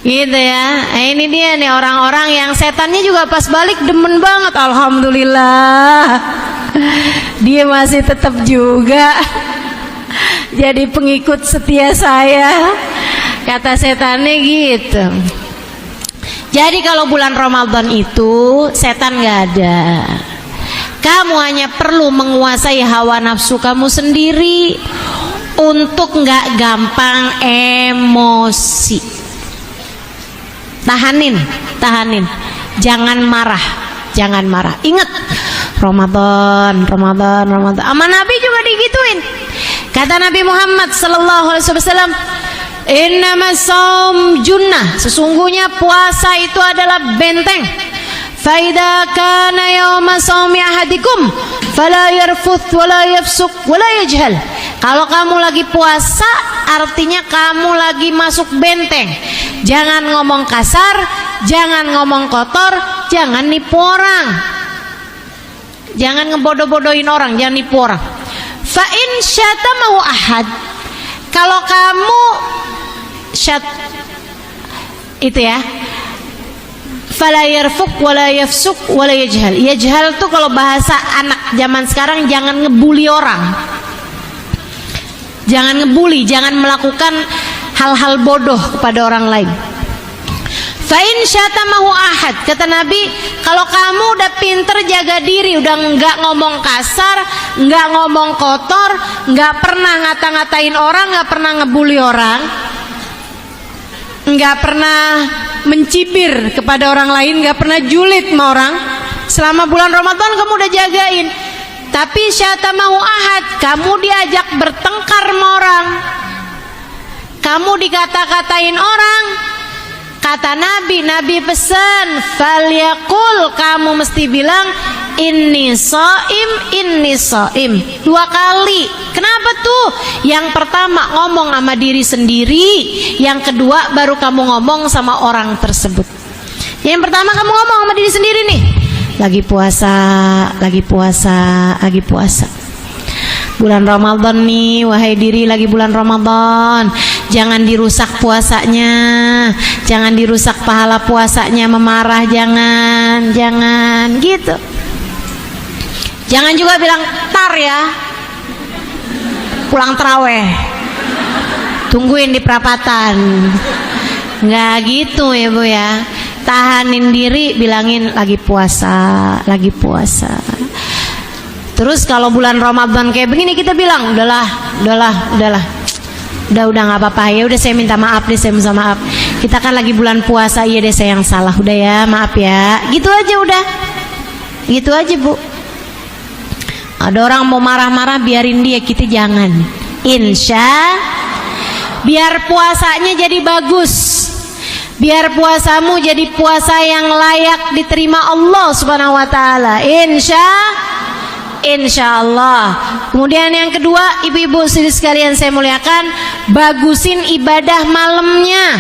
Gitu ya. Ini dia nih orang-orang yang setannya juga pas balik demen banget. Alhamdulillah, dia masih tetap juga jadi pengikut setia saya, kata setannya gitu. Jadi kalau bulan Ramadan itu setan gak ada. Kamu hanya perlu menguasai hawa nafsu kamu sendiri untuk gak gampang emosi. Tahanin, jangan marah. Ingat, Ramadan. Sama Nabi juga digituin. Kata Nabi Muhammad sallallahu alaihi wasallam, innamas shaum junnah, sesungguhnya puasa itu adalah benteng. Faida kana yauma shaumi ahadikum fala yarfuth wala yafsuk wala yajhal. Kalau kamu lagi puasa, artinya kamu lagi masuk benteng. Jangan ngomong kasar, jangan ngomong kotor, jangan nipu orang, jangan ngebodoh-bodohin orang, jangan nipu orang. Fa in syatamahu ahad, kalau kamu itu ya, fala yarfuk wala yafsuk wala yajhal. Yajhal tuh kalau bahasa anak zaman sekarang, jangan ngebully orang, jangan ngebully, jangan melakukan hal-hal bodoh kepada orang lain. Fa in syatamahu ahad, kata Nabi, kalau kamu udah pinter jaga diri, udah nggak ngomong kasar, nggak ngomong kotor, nggak pernah ngata-ngatain orang, nggak pernah ngebully orang, nggak pernah mencibir kepada orang lain, nggak pernah julid sama orang, selama bulan Ramadan kamu udah jagain. Tapi syatamahu ahad, kamu diajak bertengkar sama orang, kamu dikata-katain orang, kata Nabi pesan, falyaqul, kamu mesti bilang inni shaim 2 kali. Kenapa tuh? Yang pertama ngomong sama diri sendiri, yang kedua baru kamu ngomong sama orang tersebut. Yang pertama kamu ngomong sama diri sendiri nih, lagi puasa. Bulan Ramadan nih, wahai diri, lagi bulan Ramadan, jangan dirusak puasanya, jangan dirusak pahala puasanya, memarah, jangan gitu. Jangan juga bilang tar ya, pulang taraweh, tungguin di perapatan, nggak gitu ya Bu ya. Tahanin diri, bilangin lagi puasa. Terus kalau bulan Ramadan kayak begini, kita bilang udahlah, udah nggak apa-apa ya, udah saya minta maaf deh, saya minta maaf, kita kan lagi bulan puasa, iya deh saya yang salah, udah ya, maaf ya, gitu aja, udah gitu aja Bu. Ada orang mau marah-marah, biarin dia, kita jangan. Biar puasanya jadi bagus, biar puasamu jadi puasa yang layak diterima Allah Subhanahu wa taala. Insya Allah. Kemudian yang kedua, ibu-ibu sekalian saya muliakan, bagusin ibadah malamnya.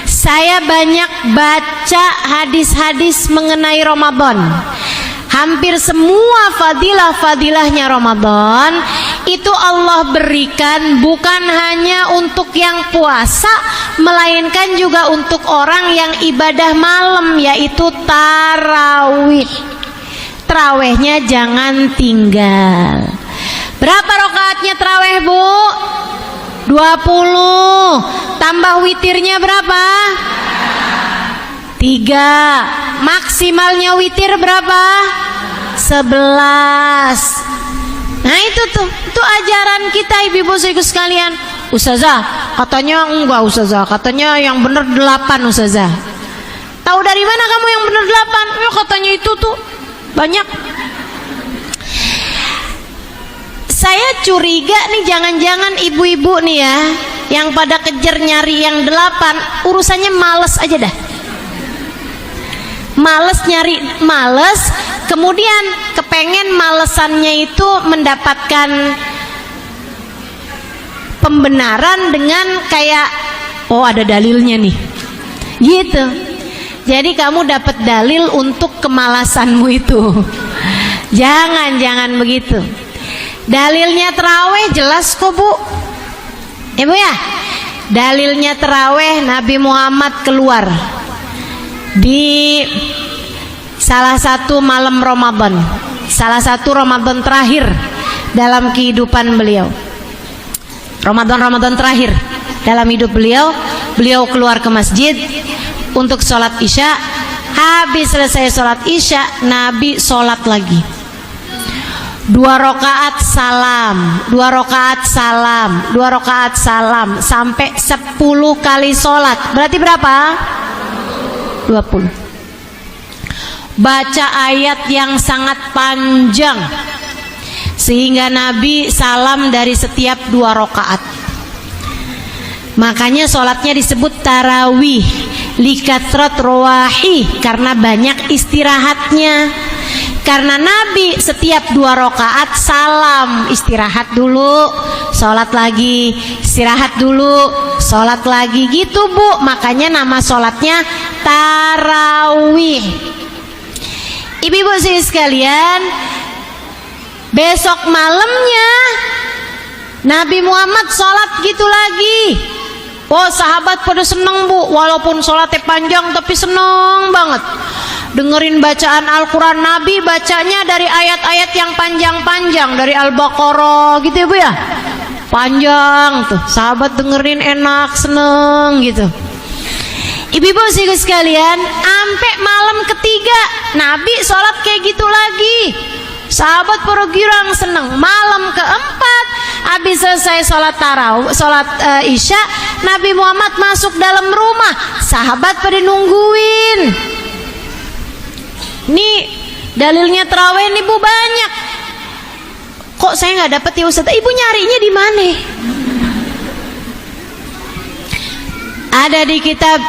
Saya banyak baca hadis-hadis mengenai Ramadan. Hampir semua fadilah-fadilahnya Ramadan itu Allah berikan bukan hanya untuk yang puasa, melainkan juga untuk orang yang ibadah malam, yaitu tarawih. Tarawihnya jangan tinggal. Berapa rakaatnya tarawih Bu? 20. Tambah witirnya berapa? 3. Maksimalnya witir berapa? 11. Nah itu ajaran kita, ibu-ibu sekalian. Ustazah katanya enggak, Ustazah katanya yang bener 8, Ustazah. Tahu dari mana kamu yang bener 8? Ya katanya itu tuh banyak. Saya curiga nih, jangan-jangan ibu-ibu nih ya, yang pada kejar nyari yang 8, urusannya males aja dah. Males, kemudian kepengen malesannya itu mendapatkan pembenaran dengan kayak, oh ada dalilnya nih, gitu. Jadi kamu dapat dalil untuk kemalasanmu itu. Jangan begitu. Dalilnya tarawih jelas kok Bu. Ibu ya, dalilnya taraweh Nabi Muhammad keluar di salah satu malam Ramadan, salah satu Ramadan terakhir dalam kehidupan beliau. Ramadan terakhir dalam hidup beliau, beliau keluar ke masjid untuk sholat isya. Habis selesai sholat isya, Nabi sholat lagi 2 rakaat salam, 2 rakaat salam, 2 rakaat salam, sampai 10 kali sholat. Berarti berapa? 20. Baca ayat yang sangat panjang sehingga Nabi salam dari setiap 2 rakaat. Makanya sholatnya disebut tarawih, likatrat rawahi, karena banyak istirahatnya. Karena Nabi setiap 2 rakaat salam, istirahat dulu, sholat lagi, istirahat dulu, sholat lagi, gitu Bu. Makanya nama sholatnya tarawih. Ibu-ibu sekalian, besok malamnya Nabi Muhammad sholat gitu lagi. Oh, sahabat pada seneng Bu, walaupun sholatnya panjang tapi seneng banget dengerin bacaan Al-Quran. Nabi bacanya dari ayat-ayat yang panjang-panjang, dari Al-Baqarah gitu ya Bu ya, panjang tuh, sahabat dengerin enak, seneng gitu. Ibu-ibu sekalian, sampai malam ketiga Nabi sholat kayak gitu lagi, sahabat pada girang seneng. Malam keempat habis selesai sholat tarawih, sholat isya, Nabi Muhammad masuk dalam rumah, sahabat pada nungguin. Nih dalilnya tarawih nih Bu, banyak. Kok saya nggak dapet ya Ustaz? Ibu nyarinya di mana? Ada di kitab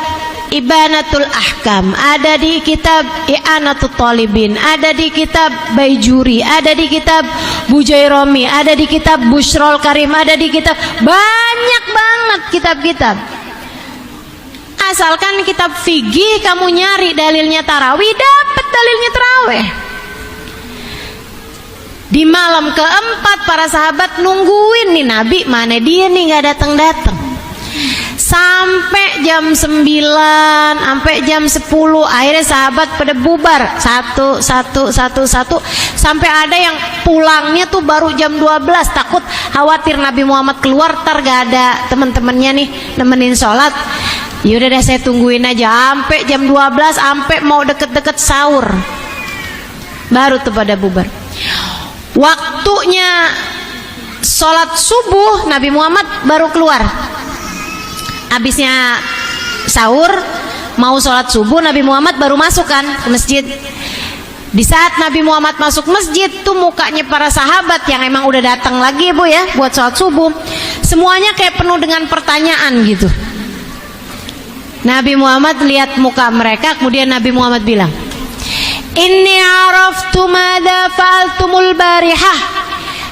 Ibanatul Ahkam, ada di kitab I'anatul Talibin, ada di kitab Baijuri, ada di kitab Bujairomi, ada di kitab Bushrol Karim, ada di kitab, banyak banget kitab-kitab. Asalkan kitab fikih kamu nyari dalilnya tarawih, dapat dalilnya tarawih. Di malam keempat para sahabat nungguin nih Nabi, mana dia nih nggak datang-datang. Sampai jam 9, sampai jam 10, akhirnya sahabat pada bubar satu, sampai ada yang pulangnya tuh baru jam 12, takut khawatir Nabi Muhammad keluar tar gak ada teman-temannya nih nemenin sholat. Yaudah deh saya tungguin aja sampai jam 12, sampai mau deket-deket sahur baru tuh pada bubar. Waktunya sholat subuh Nabi Muhammad baru keluar. Habisnya sahur mau sholat subuh, Nabi Muhammad baru masuk kan ke masjid. Di saat Nabi Muhammad masuk masjid tuh mukanya para sahabat yang emang udah datang lagi Bu ya buat sholat subuh, semuanya kayak penuh dengan pertanyaan gitu. Nabi Muhammad lihat muka mereka, kemudian Nabi Muhammad bilang, "Inni araftu madza fa'altumul barihah."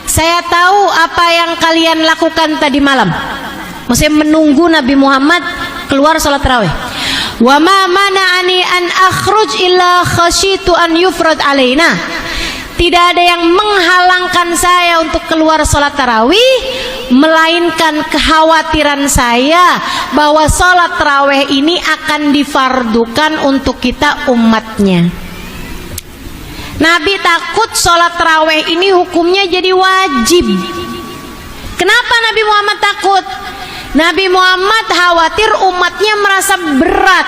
Saya tahu apa yang kalian lakukan tadi malam. Maksudnya menunggu Nabi Muhammad keluar sholat tarawih. Wa ma mana'ani an akhruj illa khasyitu an yufrad alaina. Tidak ada yang menghalangkan saya untuk keluar sholat tarawih, melainkan kekhawatiran saya bahwa sholat tarawih ini akan difardukan untuk kita umatnya. Nabi takut sholat tarawih ini hukumnya jadi wajib. Kenapa Nabi Muhammad takut? Nabi Muhammad khawatir umatnya merasa berat.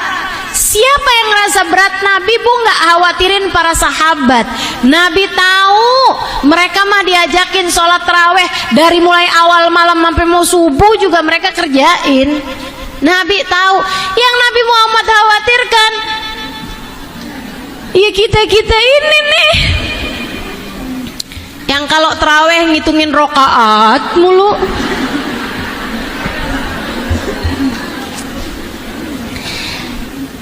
Siapa yang merasa berat? Nabi Bu nggak khawatirin para sahabat. Nabi tahu mereka mah diajakin sholat tarawih dari mulai awal malam sampai mau subuh juga mereka kerjain. Nabi tahu. Yang Nabi Muhammad khawatirkan ya kita ini nih, yang kalau tarawih ngitungin rokaat mulu.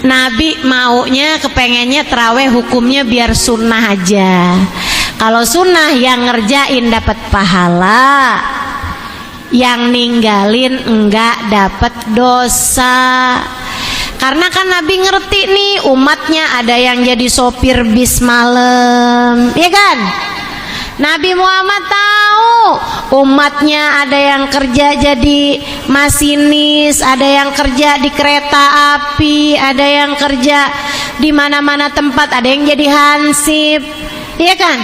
Nabi maunya, kepengennya tarawih hukumnya biar sunnah aja. Kalau sunnah yang ngerjain dapat pahala, yang ninggalin enggak dapat dosa. Karena kan Nabi ngerti nih umatnya ada yang jadi sopir bis malam, ya kan? Nabi Muhammad tahu Umatnya ada yang kerja jadi masinis, ada yang kerja di kereta api, ada yang kerja di mana-mana tempat, ada yang jadi hansip, iya kan?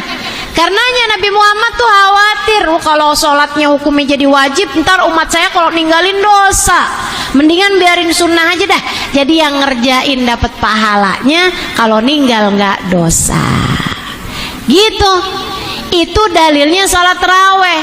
Karenanya Nabi Muhammad tuh khawatir, kalau sholatnya hukumnya jadi wajib, ntar umat saya kalau ninggalin dosa. Mendingan biarin sunnah aja dah. Jadi yang ngerjain dapat pahalanya, kalau ninggal nggak dosa. Gitu. Itu dalilnya sholat taraweh.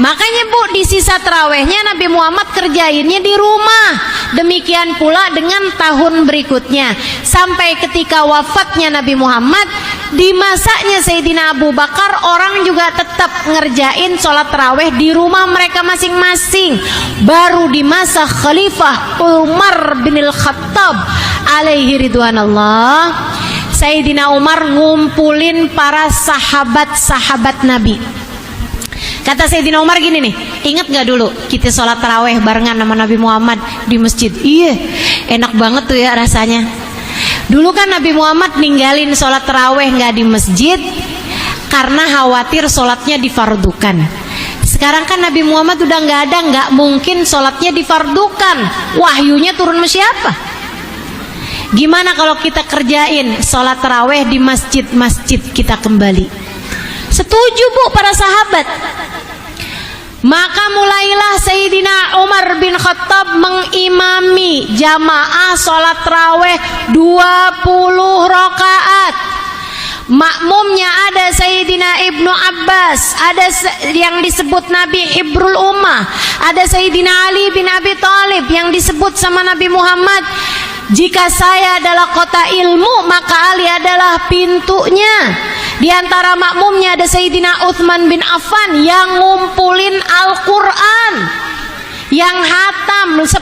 Makanya Bu, di sisa tarawehnya Nabi Muhammad kerjainnya di rumah. Demikian pula dengan tahun berikutnya, sampai ketika wafatnya Nabi Muhammad, di masanya Sayyidina Abu Bakar, orang juga tetap ngerjain sholat taraweh di rumah mereka masing-masing. Baru di masa Khalifah Umar bin Khattab alaihi ridwanallah, Sayyidina Umar ngumpulin para sahabat-sahabat Nabi. Kata Sayyidina Umar gini nih, ingat gak dulu kita sholat taraweh barengan sama Nabi Muhammad di masjid? Iya, enak banget tuh ya rasanya. Dulu kan Nabi Muhammad ninggalin sholat taraweh gak di masjid karena khawatir sholatnya difardukan. Sekarang kan Nabi Muhammad udah gak ada, gak mungkin sholatnya difardukan. Wahyunya turun sama siapa? Gimana kalau kita kerjain sholat taraweh di masjid-masjid kita kembali? Setuju Bu para sahabat. Maka mulailah Sayyidina Umar bin Khattab mengimami jamaah sholat taraweh 20 rakaat. Makmumnya ada Sayyidina Ibnu Abbas, ada yang disebut Nabi Hibrul Ummah, ada Sayyidina Ali bin Abi Thalib yang disebut sama Nabi Muhammad, jika saya adalah kota ilmu, maka Ali adalah pintunya. Di antara makmumnya ada Sayyidina Utsman bin Affan yang ngumpulin Al-Quran, yang hatam 10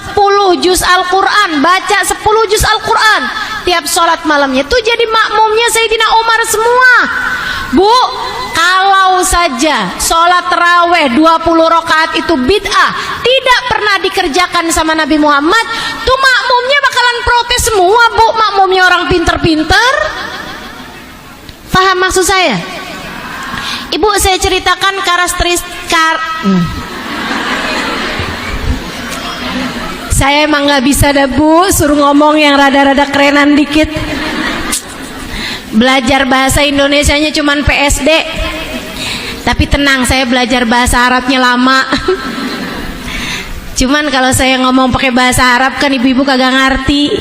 juz Al-Quran, baca 10 juz Al-Quran tiap sholat malamnya. Itu jadi makmumnya Sayyidina Umar semua. Bu, kalau saja sholat taraweh 20 rakaat itu bid'ah, tidak pernah dikerjakan sama Nabi Muhammad, tuh makmumnya bakalan protes semua Bu, makmumnya orang pinter-pinter. Paham maksud saya? Ibu, saya ceritakan saya emang gak bisa dah Bu, suruh ngomong yang rada-rada kerenan dikit. Belajar bahasa Indonesianya cuman PSD. Tapi tenang, saya belajar bahasa Arabnya lama. Cuman kalau saya ngomong pakai bahasa Arab kan ibu-ibu kagak ngerti.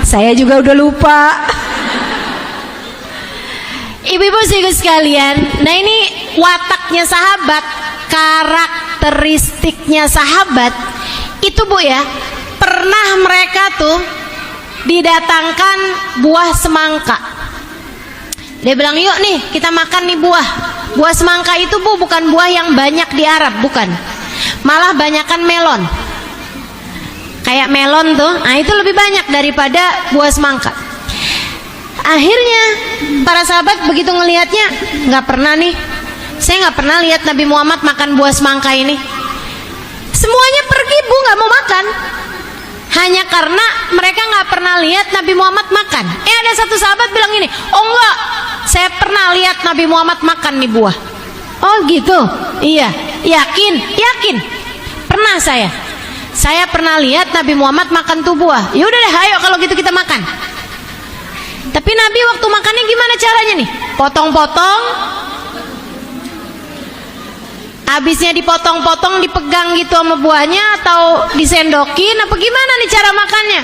Saya juga udah lupa. Ibu-ibu sekalian, nah ini wataknya sahabat, karakteristiknya sahabat itu Bu ya. Pernah mereka tuh didatangkan buah semangka. Dia bilang, yuk nih kita makan nih buah. Buah semangka itu Bu bukan buah yang banyak di Arab, bukan. Malah banyakan melon. Kayak melon tuh, nah itu lebih banyak daripada buah semangka. Akhirnya para sahabat begitu ngelihatnya, nggak pernah nih, saya nggak pernah lihat Nabi Muhammad makan buah semangka ini. Semuanya pergi Bu, nggak mau makan. Hanya karena mereka nggak pernah lihat Nabi Muhammad makan. Ada satu sahabat bilang gini, oh enggak, saya pernah lihat Nabi Muhammad makan nih buah. Oh gitu, iya, yakin, pernah saya pernah lihat Nabi Muhammad makan tuh buah. Yaudah deh, ayo kalau gitu kita makan. Tapi Nabi waktu makannya gimana caranya nih? Potong-potong, habisnya dipotong-potong, dipegang gitu sama buahnya, atau disendokin, apa gimana nih cara makannya?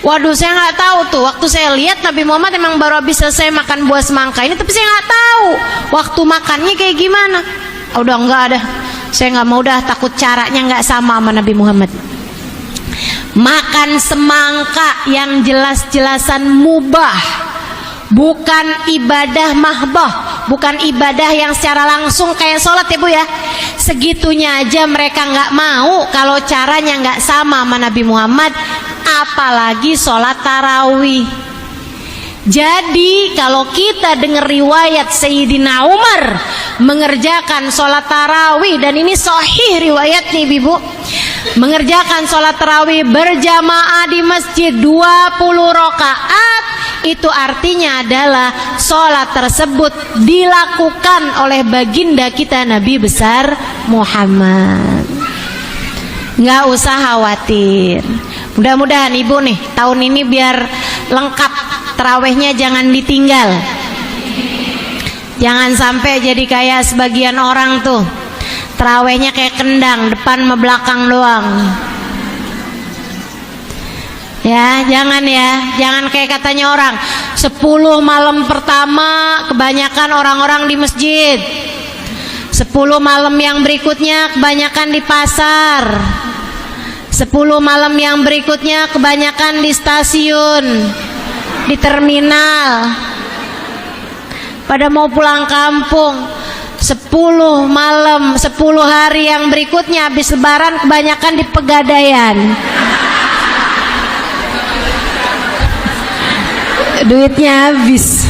Waduh, saya nggak tahu tuh. Waktu saya lihat Nabi Muhammad emang baru habis selesai makan buah semangka ini, tapi saya nggak tahu waktu makannya kayak gimana. Udah nggak ada, saya nggak mau, dah takut caranya nggak sama Nabi Muhammad. Makan semangka yang jelas-jelasan mubah, bukan ibadah mahdoh, bukan ibadah yang secara langsung kayak sholat ya Bu ya. Segitunya aja mereka nggak mau kalau caranya nggak sama Nabi Muhammad, apalagi sholat tarawih. Jadi kalau kita dengar riwayat Sayyidina Umar mengerjakan sholat tarawih, dan ini sahih riwayat nih Ibu, mengerjakan sholat tarawih berjamaah di masjid 20 rakaat, itu artinya adalah sholat tersebut dilakukan oleh baginda kita Nabi besar Muhammad. Nggak usah khawatir. Mudah-mudahan ibu nih tahun ini biar lengkap tarawehnya, jangan ditinggal. Jangan sampai jadi kayak sebagian orang tuh tarawehnya kayak kendang, depan sama belakang doang. Ya, jangan kayak katanya orang 10 malam pertama kebanyakan orang-orang di masjid, 10 malam yang berikutnya kebanyakan di pasar, 10 malam yang berikutnya kebanyakan di stasiun, di terminal, pada mau pulang kampung. 10 malam 10 hari yang berikutnya habis lebaran kebanyakan di Pegadaian. Duitnya habis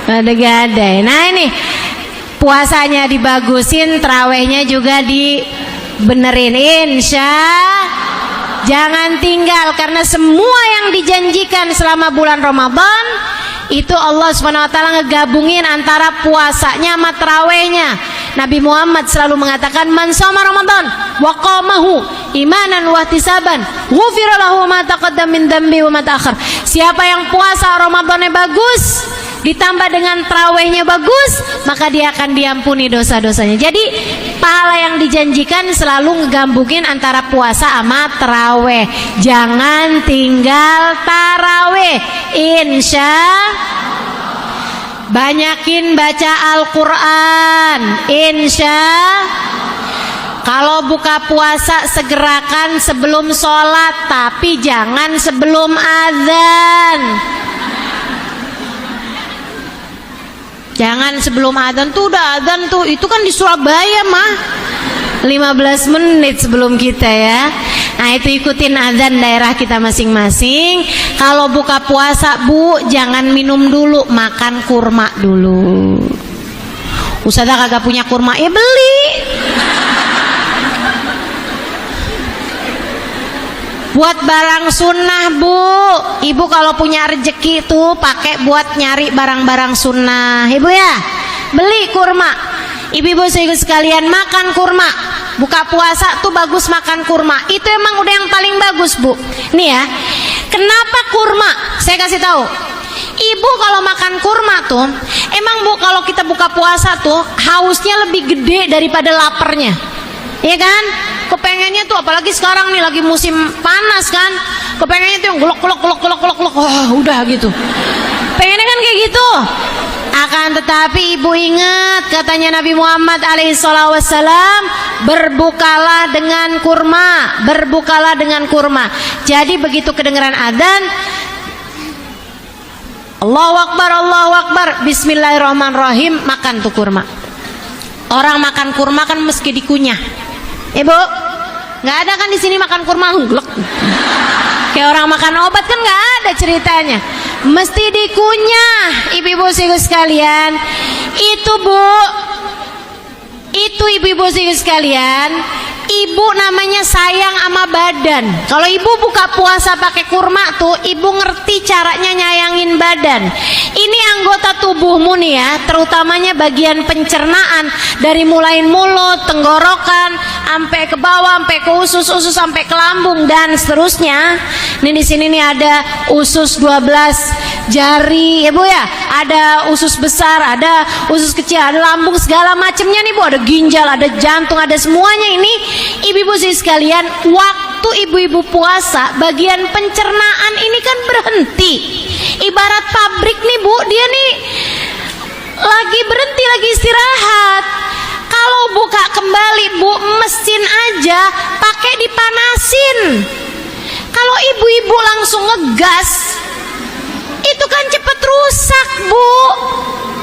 pada gadai. Nah ini puasanya dibagusin, tarawehnya juga dibenerin, insya. Jangan tinggal, karena semua yang dijanjikan selama bulan Ramadan itu Allah SWT ngegabungin antara puasanya sama tarawehnya. Nabi Muhammad selalu mengatakan, man shoma Ramadan wa qamahu imanan wa ihtisaban ghufira lahu ma taqaddam min dzambi wa ma ta'akhkhar. Siapa yang puasa Ramadannya bagus ditambah dengan tarawehnya bagus, maka dia akan diampuni dosa-dosanya. Jadi pahala yang dijanjikan selalu ngegabungin antara puasa sama taraweh. Jangan tinggal taraweh, insya. Banyakin baca Al-Quran, insya. Kalau buka puasa segerakan sebelum sholat, tapi jangan sebelum azan. Jangan sebelum azan tuh, udah azan tuh, itu kan di Surabaya mah 15 menit sebelum kita ya. Nah itu ikutin azan daerah kita masing-masing. Kalau buka puasa bu, jangan minum dulu, makan kurma dulu. Ustazah kagak punya kurma, ya beli. Buat barang sunnah bu, ibu kalau punya rezeki tuh pakai buat nyari barang-barang sunnah, ibu ya. Beli kurma, ibu-ibu sekalian makan kurma. Buka puasa tuh bagus makan kurma, itu emang udah yang paling bagus bu. Nih ya, kenapa kurma? Saya kasih tahu. Ibu kalau makan kurma tuh, emang bu kalau kita buka puasa tuh hausnya lebih gede daripada laparnya, iya kan? Kepengennya tuh apalagi sekarang nih lagi musim panas kan, kepengennya tuh yang golok, wah udah gitu. Pengennya kan kayak gitu. Akan tetapi ibu ingat katanya Nabi Muhammad alaihissalam, berbukalah dengan kurma, berbukalah dengan kurma. Jadi begitu kedengaran adzan, Allahu Akbar, bismillahirrahmanirrahim, makan tuh kurma. Orang makan kurma kan meski dikunyah. Ibu, nggak ada kan di sini makan kurma glek. Kayak orang makan obat kan nggak ada ceritanya. Mesti dikunyah, ibu-ibu sekalian. Itu bu, itu ibu-ibu sekalian. Ibu namanya sayang sama badan. Kalau ibu buka puasa pakai kurma tuh, ibu ngerti caranya nyayangin badan. Ini anggota tubuhmu nih ya, terutamanya bagian pencernaan, dari mulai mulut, tenggorokan, sampai ke bawah, sampai ke usus sampai ke lambung dan seterusnya. Nih di sini nih ada usus 12 jari, ya bu ya. Ada usus besar, ada usus kecil, ada lambung, segala macamnya nih bu. Ada ginjal, ada jantung, ada semuanya ini. Ibu-ibu sekalian, waktu ibu-ibu puasa, bagian pencernaan ini kan berhenti. Ibarat pabrik nih bu, dia nih lagi berhenti, lagi istirahat. Kalau buka kembali bu, mesin aja pakai dipanasin. Kalau ibu-ibu langsung ngegas, itu kan cepet rusak bu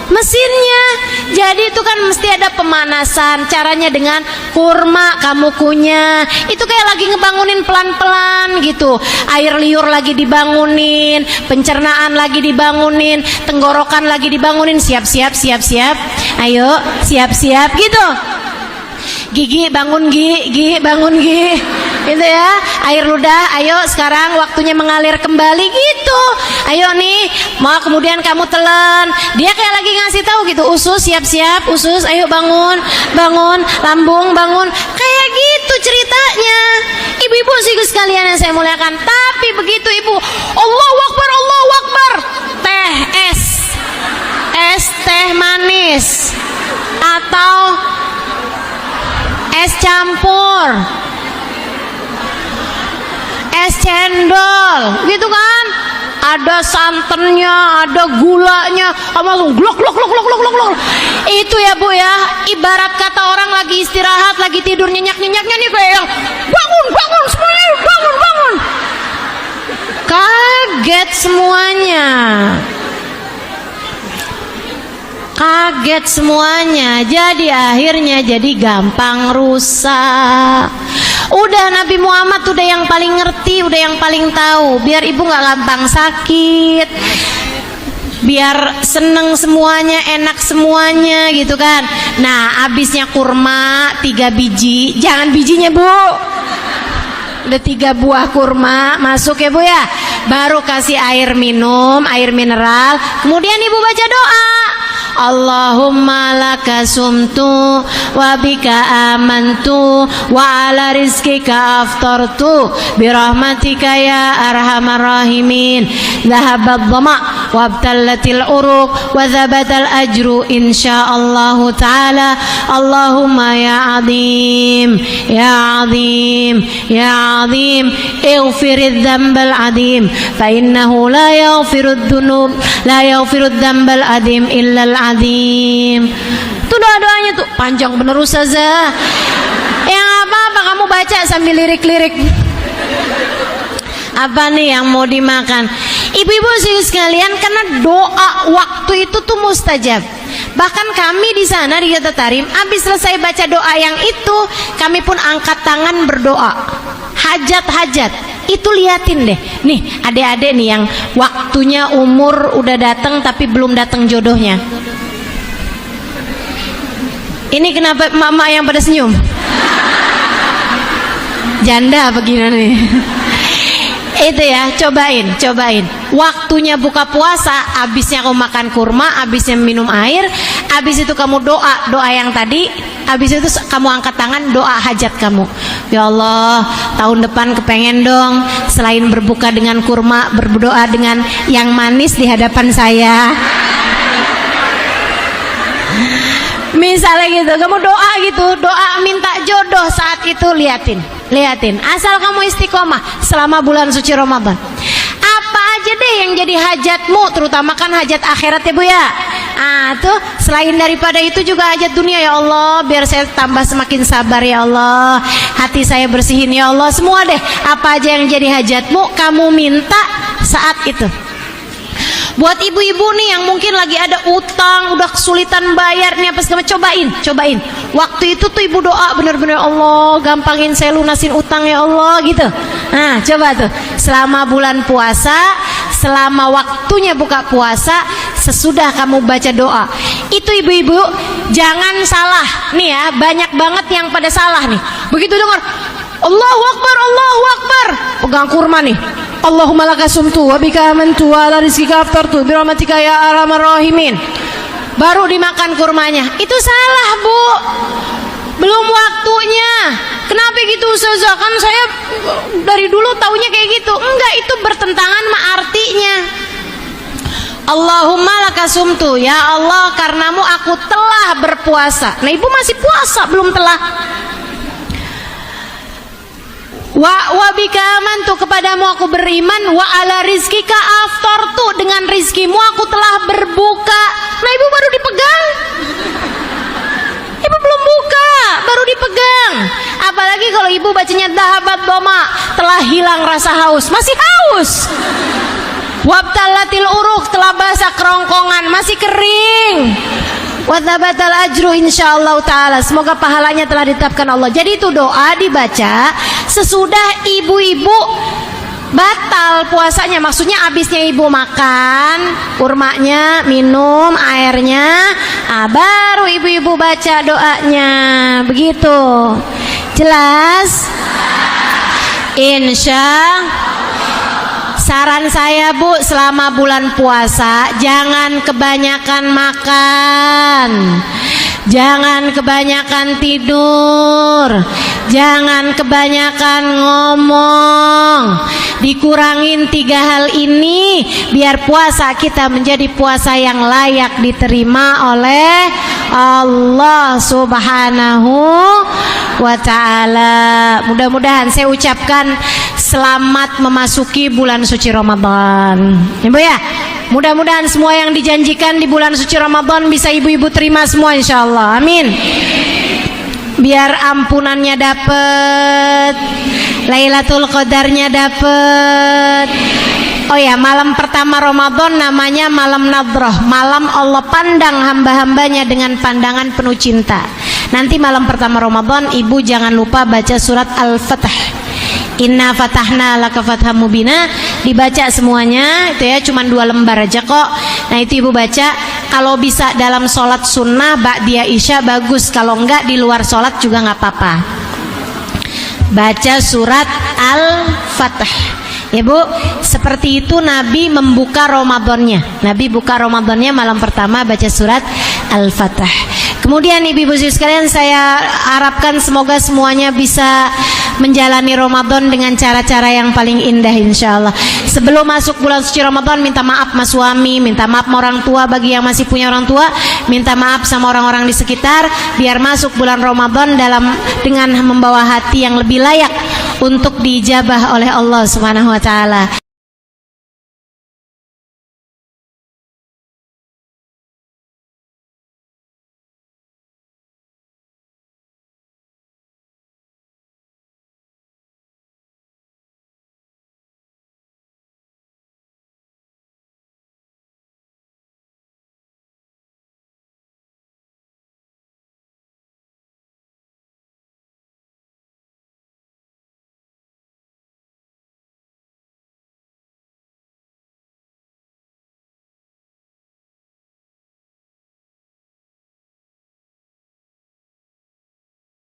mesinnya. Jadi itu kan mesti ada pemanasan. Caranya dengan kurma kamu kunyah. Itu kayak lagi ngebangunin pelan-pelan gitu. Air liur lagi dibangunin, pencernaan lagi dibangunin, tenggorokan lagi dibangunin. Siap-siap, siap-siap. Ayo, siap-siap gitu. Gigi bangun, gigi bangun, gigi. gitu ya. Air ludah, ayo sekarang waktunya mengalir kembali gitu. Ayo nih, mau kemudian kamu telan. Dia kayak lagi ngasih tahu gitu, usus siap-siap, usus ayo bangun, bangun, lambung bangun. Kayak gitu ceritanya. Ibu-ibu sekalian yang saya muliakan. Tapi begitu ibu, Allahu Akbar, Allahu Akbar. Teh es teh manis atau es campur, es cendol gitu kan, ada santannya, ada gulanya, langsung glok glok glok glok glok glok. Itu ya Bu ya, ibarat kata orang lagi istirahat, lagi tidur nyenyak-nyenyaknya nih kayak yang bangun bangun semuanya, bangun bangun. Kaget semuanya. Kaget semuanya, jadi akhirnya jadi gampang rusak. Udah Nabi Muhammad udah yang paling ngerti, udah yang paling tahu, biar ibu nggak gampang sakit, biar seneng semuanya, enak semuanya gitu kan. Nah abisnya kurma 3 biji, jangan bijinya Bu, udah 3 buah kurma masuk ya Bu ya, baru kasih air minum, air mineral, kemudian ibu baca doa. Allahumma laka sumtu wa bika amantu wa ala rizkika aftartu birahmatika ya arhamar rahimin. Dhahabat dhama wa abtallatil uruq wa dhabatal ajru insyaallah ta'ala. Allahumma ya azim ya azim ya azim ighfiridz dzambal adim fa innahu la yaghfirudz dzunub la yaghfirudz dzambal adim illa al azim. Itu doa-doanya tuh panjang bener Ustazah. Yang apa-apa kamu baca sambil lirik-lirik. Apa nih yang mau dimakan? Ibu-ibu sekalian, karena doa waktu itu tuh mustajab. Bahkan kami di sana di Yata Tarim, habis selesai baca doa yang itu, kami pun angkat tangan berdoa. Hajat-hajat itu liatin deh. Nih adik-adik nih yang waktunya umur udah datang tapi belum datang jodohnya. Ini kenapa emak-emak yang pada senyum? Janda begini nih. Itu ya, cobain. Waktunya buka puasa, abisnya kamu makan kurma, abisnya minum air, abis itu kamu doa yang tadi, abis itu kamu angkat tangan doa hajat kamu. Ya Allah, tahun depan kepengen dong selain berbuka dengan kurma, berdoa dengan yang manis di hadapan saya. Misalnya gitu, kamu doa gitu, doa minta jodoh saat itu, liatin. Asal kamu istiqomah selama bulan suci Ramadan. Apa aja deh yang jadi hajatmu, terutama kan hajat akhirat ya Bu ya. Tuh selain daripada itu juga hajat dunia. Ya Allah, biar saya tambah semakin sabar ya Allah, hati saya bersihin ya Allah. Semua deh, apa aja yang jadi hajatmu kamu minta saat itu. Buat ibu-ibu nih yang mungkin lagi ada utang, udah kesulitan bayarnya, apa segala, cobain. Waktu itu tuh ibu doa bener-bener, Allah gampangin saya lunasin utang ya Allah gitu. Nah coba tuh selama bulan puasa, selama waktunya buka puasa, sesudah kamu baca doa itu ibu-ibu jangan salah nih ya. Banyak banget yang pada salah nih, begitu dengar Allahu Akbar, Allahu Akbar, pegang kurma nih, Allahumma laka sumtu wa bika amantu wa ala rizkika aftartu birahmatika ya arhamar rahimin, baru dimakan kurmanya. Itu salah Bu, belum waktunya. Kenapa gitu Ustazah? Kan saya dari dulu taunya kayak gitu. Enggak, itu bertentangan sama artinya. Allahumma laka sumtu, ya Allah karenamu aku telah berpuasa. Nah ibu masih puasa, belum telah. Wa bika amantu, kepadamu aku beriman, wa ala rizkika aftartu, dengan rizkimu aku telah berbuka. Nah ibu baru dipegang, ibu belum buka, baru dipegang. Apalagi kalau ibu bacanya dhahabat dhama, telah hilang rasa haus, masih haus. Wabtallatil uruq, telah basah kerongkongan, masih kering. Wadzabatal ajru insyaallah ta'ala, semoga pahalanya telah ditetapkan Allah. Jadi itu doa dibaca sesudah ibu-ibu batal puasanya, maksudnya abisnya ibu makan kurmanya, minum airnya, baru ibu-ibu baca doanya. Begitu, jelas? Saran saya Bu, selama bulan puasa jangan kebanyakan makan, jangan kebanyakan tidur, jangan kebanyakan ngomong. Dikurangin 3 hal ini biar puasa kita menjadi puasa yang layak diterima oleh Allah Subhanahu wa ta'ala. Mudah-mudahan saya ucapkan selamat memasuki bulan suci Ramadan. Ibu ya, mudah-mudahan semua yang dijanjikan di bulan suci Ramadan bisa ibu-ibu terima semua insyaallah. Amin. Biar ampunannya dapet, Lailatul Qadarnya dapet. Oh ya, malam pertama Ramadan namanya malam Nadhrah. Malam Allah pandang hamba-hambanya dengan pandangan penuh cinta. Nanti malam pertama Ramadan ibu jangan lupa baca surat Al-Fatah. Inna fatahna laka fatham mubina, dibaca semuanya itu ya, cuman 2 lembar aja kok. Nah itu ibu baca, kalau bisa dalam sholat sunnah ba'diyah isya bagus, kalau enggak di luar sholat juga nggak apa-apa. Baca surat Al-Fatah ya Bu, seperti itu Nabi membuka Ramadannya. Nabi buka Ramadannya malam pertama baca surat Al-Fatah. Kemudian ibu-ibu sekalian, saya harapkan semoga semuanya bisa menjalani Ramadan dengan cara-cara yang paling indah insyaallah. Sebelum masuk bulan suci Ramadan, minta maaf sama suami, minta maaf sama orang tua bagi yang masih punya orang tua, minta maaf sama orang-orang di sekitar, biar masuk bulan Ramadan dengan membawa hati yang lebih layak untuk diijabah oleh Allah Subhanahu wa taala.